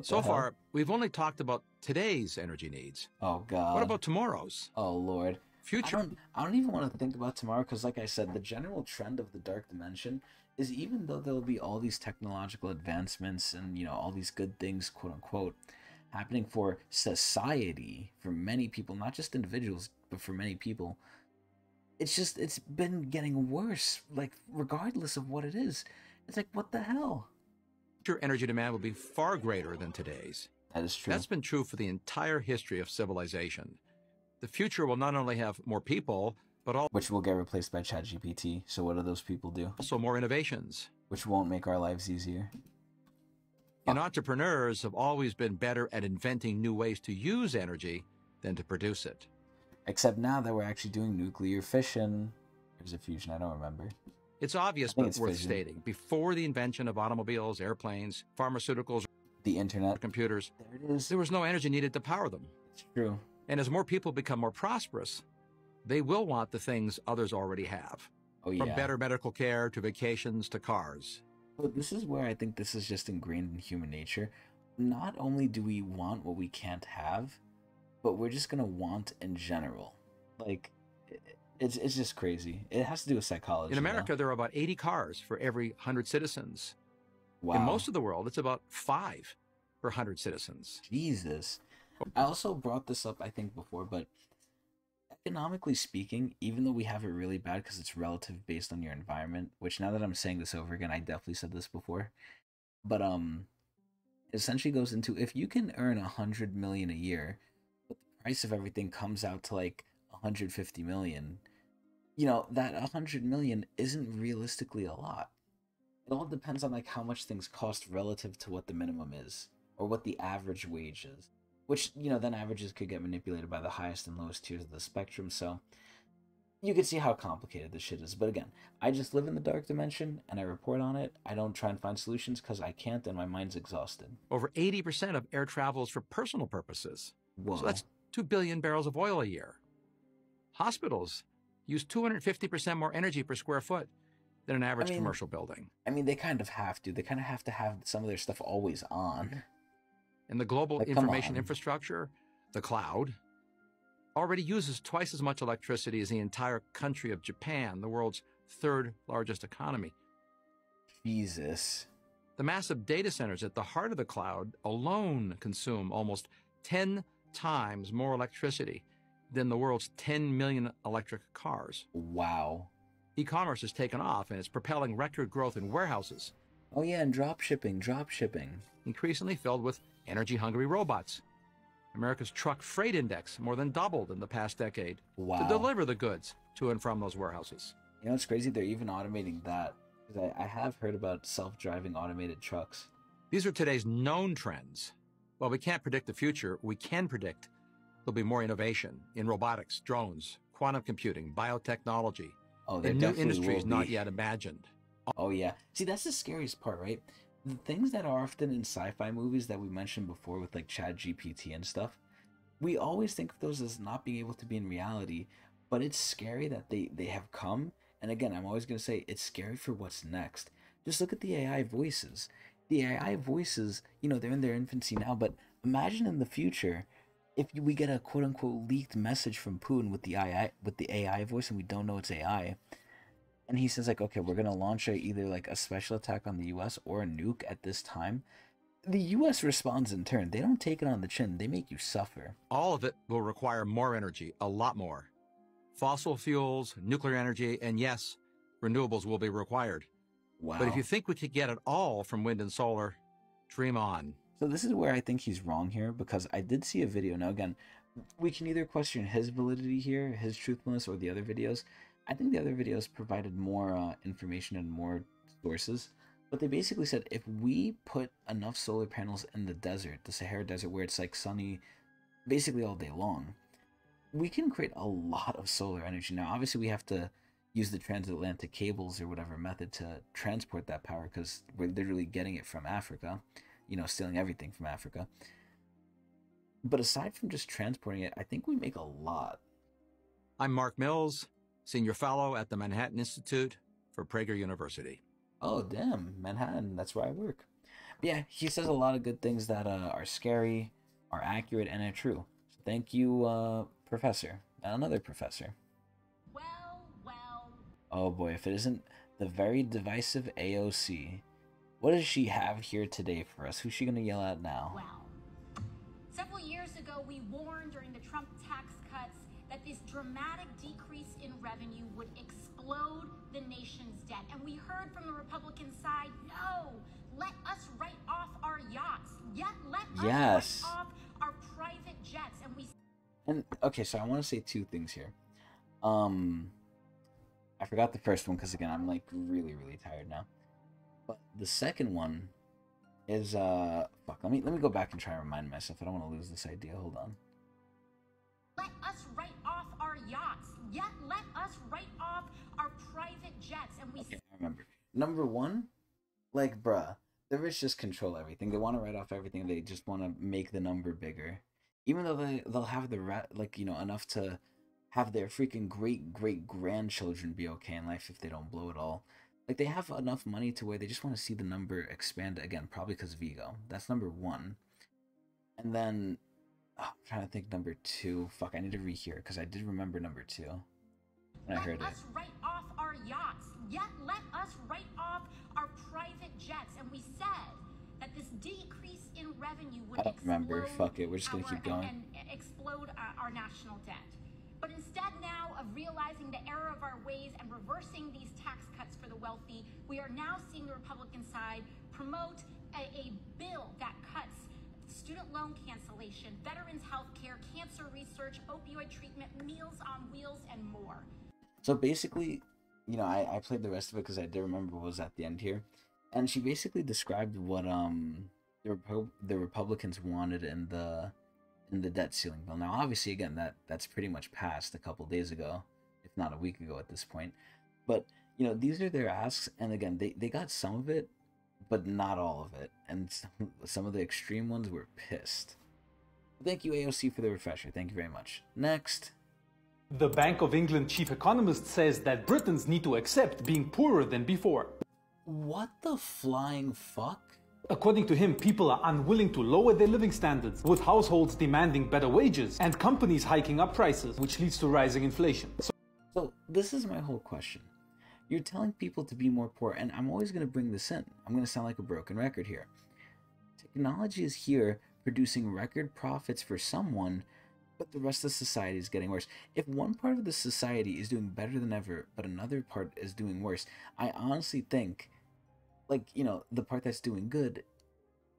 So far, we've only talked about today's energy needs. Oh, God. What about tomorrow's? Oh, Lord. Future. I don't even want to think about tomorrow because, like I said, the general trend of the dark dimension is even though there'll be all these technological advancements and, you know, all these good things, quote unquote, happening for society, for many people, not just individuals, but for many people, it's been getting worse, like, regardless of what it is. It's like, what the hell? Future energy demand will be far greater than today's. That is true. That's been true for the entire history of civilization. The future will not only have more people, but also... Which will get replaced by ChatGPT, so what do those people do? Also more innovations. Which won't make our lives easier. And entrepreneurs have always been better at inventing new ways to use energy than to produce it. Except now that we're actually doing nuclear fission. There's a fusion, I don't remember. It's obvious, but worth stating. Before the invention of automobiles, airplanes, pharmaceuticals, the internet, computers, there was no energy needed to power them. It's true. And as more people become more prosperous, they will want the things others already have. Oh, yeah. From better medical care to vacations to cars. But this is where I think this is just ingrained in human nature. not only do we want what we can't have, but we're just gonna want in general. Like, it's just crazy. It has to do with psychology. In America, there are about 80 cars for every 100 citizens. Wow. In most of the world, it's about 5 per 100 citizens. Jesus. I also brought this up, I think, before, but economically speaking, even though we have it really bad because it's relative based on your environment, which now that I'm saying this over again, I definitely said this before, but essentially goes into, if you can earn 100 million a year, but the price of everything comes out to like 150 million, you know, that 100 million isn't realistically a lot. It all depends on like how much things cost relative to what the minimum is or what the average wage is, which, you know, then averages could get manipulated by the highest and lowest tiers of the spectrum. So you can see how complicated this shit is. But again, I just live in the dark dimension and I report on it. I don't try and find solutions because I can't and my mind's exhausted. Over 80% of air travel is for personal purposes. Whoa. So that's 2 billion barrels of oil a year. Hospitals use 250% more energy per square foot than an average commercial building. I mean, they kind of have to. They kind of have to have some of their stuff always on. And the global information infrastructure, the cloud, already uses twice as much electricity as the entire country of Japan, the world's 3rd largest economy. Jesus. The massive data centers at the heart of the cloud alone consume almost 10 times more electricity than the world's 10 million electric cars. Wow. E-commerce has taken off, and it's propelling record growth in warehouses. Oh yeah, and drop shipping. Increasingly filled with energy-hungry robots. America's truck freight index more than doubled in the past decade to deliver the goods to and from those warehouses. You know, it's crazy they're even automating that. Because I have heard about self-driving automated trucks. These are today's known trends. While we can't predict the future, we can predict there'll be more innovation in robotics, drones, quantum computing, biotechnology, and new industries not yet imagined. Oh yeah. See, that's the scariest part, right? The things that are often in sci-fi movies that we mentioned before with like ChatGPT and stuff, we always think of those as not being able to be in reality, but it's scary that they have come. And again, I'm always going to say it's scary for what's next. Just look at the AI voices. The AI voices, you know, they're in their infancy now, but imagine in the future if we get a quote-unquote leaked message from Putin with the AI voice and we don't know it's AI, and he says like, okay, we're gonna launch either like a special attack on the U.S. or a nuke at this time. The U.S. responds in turn. They don't take it on the chin. They make you suffer. All of it will require more energy, a lot more. Fossil fuels, nuclear energy, and yes, renewables will be required. Wow. But if you think we could get it all from wind and solar, dream on. So this is where I think he's wrong here, because I did see a video. Now again, we can either question his validity here, his truthfulness, or the other videos. I think the other videos provided more information and more sources. But they basically said if we put enough solar panels in the desert, the Sahara Desert, where it's like sunny basically all day long, we can create a lot of solar energy. Now, obviously, we have to use the transatlantic cables or whatever method to transport that power, because we're literally getting it from Africa, you know, stealing everything from Africa. But aside from just transporting it, I think we make a lot. I'm Mark Mills, Senior Fellow at the Manhattan Institute for Prager University. Oh, damn, Manhattan, that's where I work. But yeah, he says a lot of good things that are scary, are accurate, and are true. So thank you, Professor. Another professor. Oh boy, if it isn't the very divisive AOC. What does she have here today for us? Who's she gonna yell at now? Well, several years ago, we warned during the Trump tax cuts that this dramatic decrease in revenue would explode the nation's debt. And we heard from the Republican side, no, let us write off our yachts. Let us write off our private jets. And okay, so I want to say two things here. I forgot the first one because again, I'm like really tired now. But the second one is fuck. Let me go back and try and remind myself. I don't want to lose this idea. Hold on. Let us write off our yachts. Let us write off our private jets. And okay, I remember. Number one, like, bruh, the rich just control everything. They want to write off everything. They just want to make the number bigger, even though they'll have the like, you know, enough to have their freaking great grandchildren be okay in life if they don't blow it all. Like, they have enough money to where they just want to see the number expand again, probably because of ego. That's number one. And then I'm trying to think number 2. Fuck, I need to rehear because I did remember number 2 when I heard it. Let us write off our yachts. Yet let us write off our private jets. And we said that this decrease in revenue would I don't remember. Fuck it. We're just gonna keep going. And explode our national debt. But instead now of realizing the error of our ways and reversing these tax cuts for the wealthy, we are now seeing the Republican side promote a bill that cuts student loan cancellation, veterans health care, cancer research, opioid treatment, Meals on Wheels, and more. So basically, you know, I played the rest of it because I did remember what was at the end here. And she basically described what the Republicans wanted in the debt ceiling bill. Now, obviously, again, that's pretty much passed a couple days ago, if not a week ago at this point. But, you know, these are their asks, and again, they got some of it, but not all of it. And some of the extreme ones were pissed. Thank you, AOC, for the refresher. Thank you very much. Next. The Bank of England chief economist says that Britons need to accept being poorer than before. What the flying fuck? According to him, people are unwilling to lower their living standards, with households demanding better wages and companies hiking up prices, which leads to rising inflation. So this is my whole question. You're telling people to be more poor, and I'm always going to bring this in. I'm going to sound like a broken record here. Technology is here producing record profits for someone, but the rest of society is getting worse. If one part of the society is doing better than ever, but another part is doing worse, I honestly think, like, you know, the part that's doing good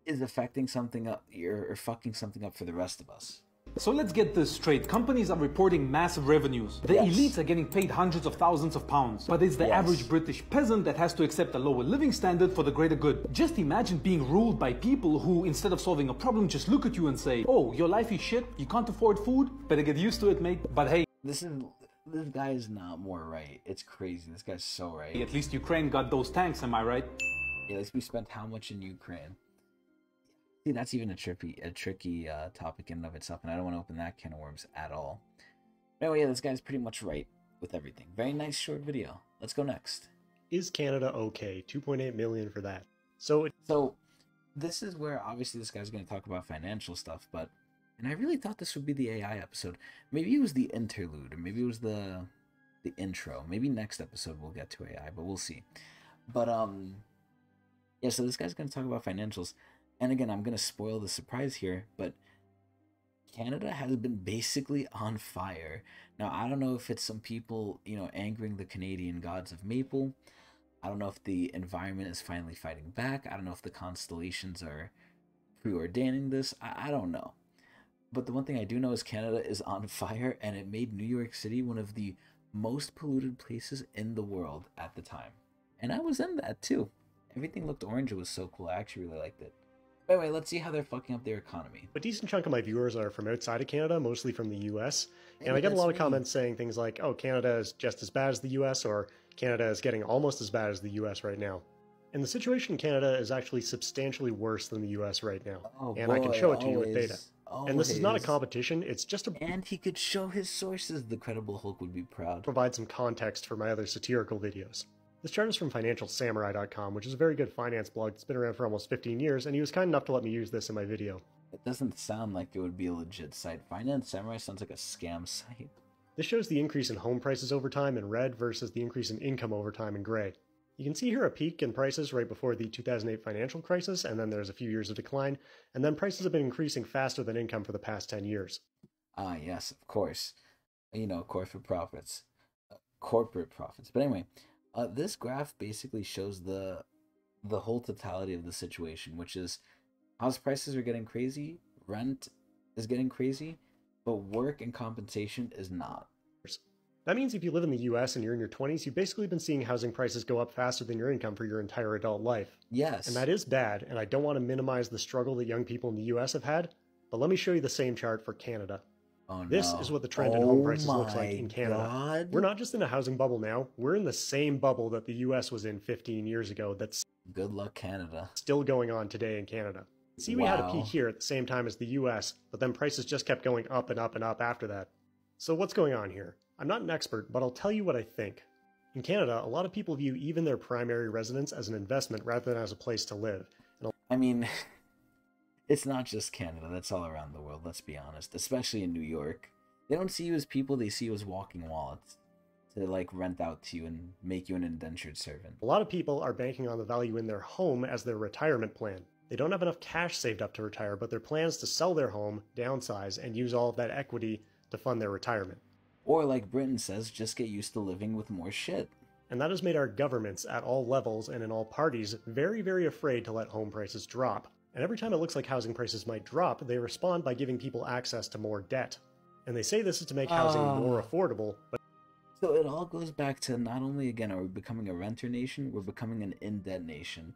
is affecting something up, or fucking something up for the rest of us. So let's get this straight. Companies are reporting massive revenues. The elites are getting paid hundreds of thousands of pounds. But it's the average British peasant that has to accept a lower living standard for the greater good. Just imagine being ruled by people who, instead of solving a problem, just look at you and say, "Oh, your life is shit, you can't afford food, better get used to it, mate." But hey, this guy is not more right. It's crazy. This guy's so right. At least Ukraine got those tanks, am I right? Yeah, at least we spent how much in Ukraine? See, that's even a tricky topic in and of itself, and I don't want to open that can of worms at all. Anyway, yeah, this guy's pretty much right with everything. Very nice short video. Let's go next. Is Canada okay? 2.8 million for that. So this is where obviously this guy's going to talk about financial stuff, and I really thought this would be the AI episode. Maybe it was the interlude, or maybe it was the intro. Maybe next episode we'll get to AI, but we'll see. But yeah, so this guy's going to talk about financials. And again, I'm going to spoil the surprise here, but Canada has been basically on fire. Now, I don't know if it's some people, you know, angering the Canadian gods of Maple. I don't know if the environment is finally fighting back. I don't know if the constellations are preordaining this. I don't know. But the one thing I do know is Canada is on fire, and it made New York City one of the most polluted places in the world at the time. And I was in that too. Everything looked orange. It was so cool. I actually really liked it. Anyway, let's see how they're fucking up their economy. A decent chunk of my viewers are from outside of Canada, mostly from the US. And I get a lot of comments saying things like, oh, Canada is just as bad as the US, or Canada is getting almost as bad as the US right now. And the situation in Canada is actually substantially worse than the US right now. I can show it to you with data. And this is not a competition, it's just a... And he could show his sources. The Credible Hulk would be proud. Provide some context for my other satirical videos. This chart is from FinancialSamurai.com, which is a very good finance blog that's been around for almost 15 years, and he was kind enough to let me use this in my video. It doesn't sound like it would be a legit site. Finance Samurai sounds like a scam site. This shows the increase in home prices over time in red versus the increase in income over time in gray. You can see here a peak in prices right before the 2008 financial crisis, and then there's a few years of decline, and then prices have been increasing faster than income for the past 10 years. Ah, yes, of course. You know, corporate profits. Corporate profits. But anyway... this graph basically shows the whole totality of the situation, which is house prices are getting crazy, rent is getting crazy, but work and compensation is not. That means if you live in the US and you're in your 20s, you've basically been seeing housing prices go up faster than your income for your entire adult life. Yes. And that is bad, and I don't want to minimize the struggle that young people in the US have had, but let me show you the same chart for Canada. Oh, no. This is what the trend in home prices looks like in Canada. God. We're not just in a housing bubble now, we're in the same bubble that the US was in 15 years ago that's good luck, Canada. Still going on today in Canada. See, we had a peak here at the same time as the US, but then prices just kept going up and up and up after that. So what's going on here? I'm not an expert, but I'll tell you what I think. In Canada, a lot of people view even their primary residence as an investment rather than as a place to live. I mean, It's not just Canada. That's all around the world, let's be honest. Especially in New York. They don't see you as people, they see you as walking wallets to, like, rent out to you and make you an indentured servant. A lot of people are banking on the value in their home as their retirement plan. They don't have enough cash saved up to retire, but their plans to sell their home, downsize, and use all of that equity to fund their retirement. Or, like Britain says, just get used to living with more shit. And that has made our governments at all levels and in all parties very, very afraid to let home prices drop. And every time it looks like housing prices might drop, they respond by giving people access to more debt. And they say this is to make housing more affordable, but... So it all goes back to not only, again, are we becoming a renter nation, we're becoming an in-debt nation.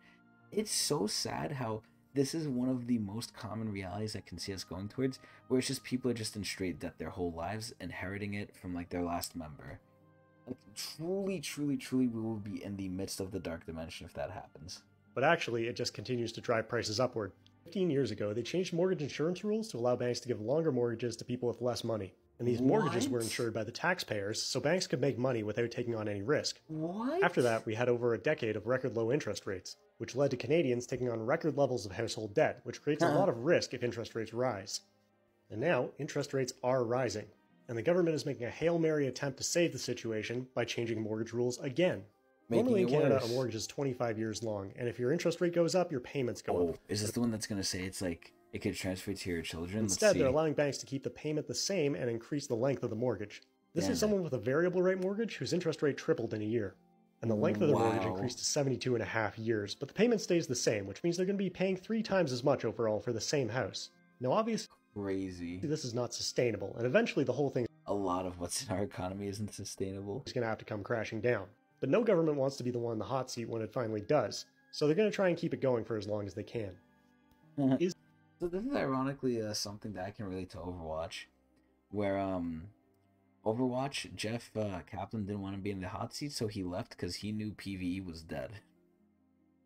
It's so sad how this is one of the most common realities I can see us going towards, where it's just people are just in straight debt their whole lives, inheriting it from, like, their last member. Like, truly, truly, truly, we will be in the midst of the dark dimension if that happens. But actually, it just continues to drive prices upward. 15 years ago, they changed mortgage insurance rules to allow banks to give longer mortgages to people with less money. And these mortgages were insured by the taxpayers, so banks could make money without taking on any risk. What? After that, we had over a decade of record low interest rates, which led to Canadians taking on record levels of household debt, which creates a lot of risk if interest rates rise. And now, interest rates are rising, and the government is making a Hail Mary attempt to save the situation by changing mortgage rules again. Normally in Canada, a mortgage is 25 years long, and if your interest rate goes up, your payments go up. Is this the one that's going to say it's like, it could transfer to your children? Instead, they're allowing banks to keep the payment the same and increase the length of the mortgage. This is someone with a variable rate mortgage whose interest rate tripled in a year. And the length of the mortgage increased to 72.5 years, but the payment stays the same, which means they're going to be paying 3 times as much overall for the same house. Now, obviously, this is not sustainable, and eventually the whole thing... A lot of what's in our economy isn't sustainable. ...is going to have to come crashing down. But no government wants to be the one in the hot seat when it finally does, so they're going to try and keep it going for as long as they can. So this is ironically something that I can relate to Overwatch, where Overwatch, Jeff Kaplan didn't want to be in the hot seat, so he left because he knew PvE was dead.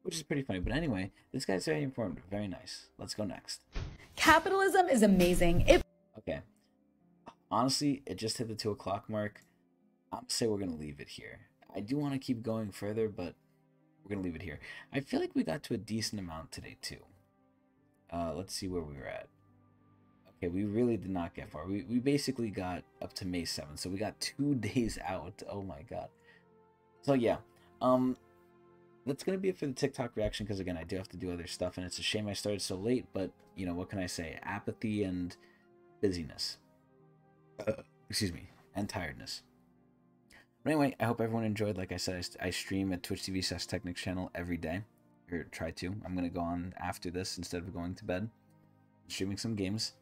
Which is pretty funny, but anyway, this guy's very informative, very nice. Let's go next. Capitalism is amazing. Okay. Honestly, it just hit the 2 o'clock mark. I'm gonna say we're gonna leave it here. I do want to keep going further, but we're gonna leave it here. I feel like we got to a decent amount today too. Let's see where we were at. Okay, we really did not get far. We basically got up to May 7th, so we got 2 days out. Oh my god. So yeah, that's gonna be it for the TikTok reaction, because again, I do have to do other stuff, and it's a shame I started so late, but you know, what can I say? Apathy and busyness. Excuse me, and tiredness. But anyway, I hope everyone enjoyed. Like I said, I stream at Twitch.tv/Tecnics channel every day. Or try to. I'm going to go on after this instead of going to bed. Streaming some games.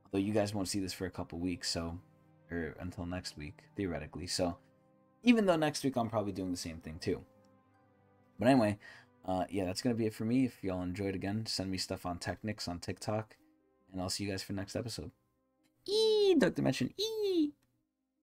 Although you guys won't see this for a couple weeks, so... Or until next week, theoretically. So, even though next week I'm probably doing the same thing too. But anyway, yeah, that's going to be it for me. If y'all enjoyed again, send me stuff on Tecnics on TikTok. And I'll see you guys for next episode. Dark Dimension.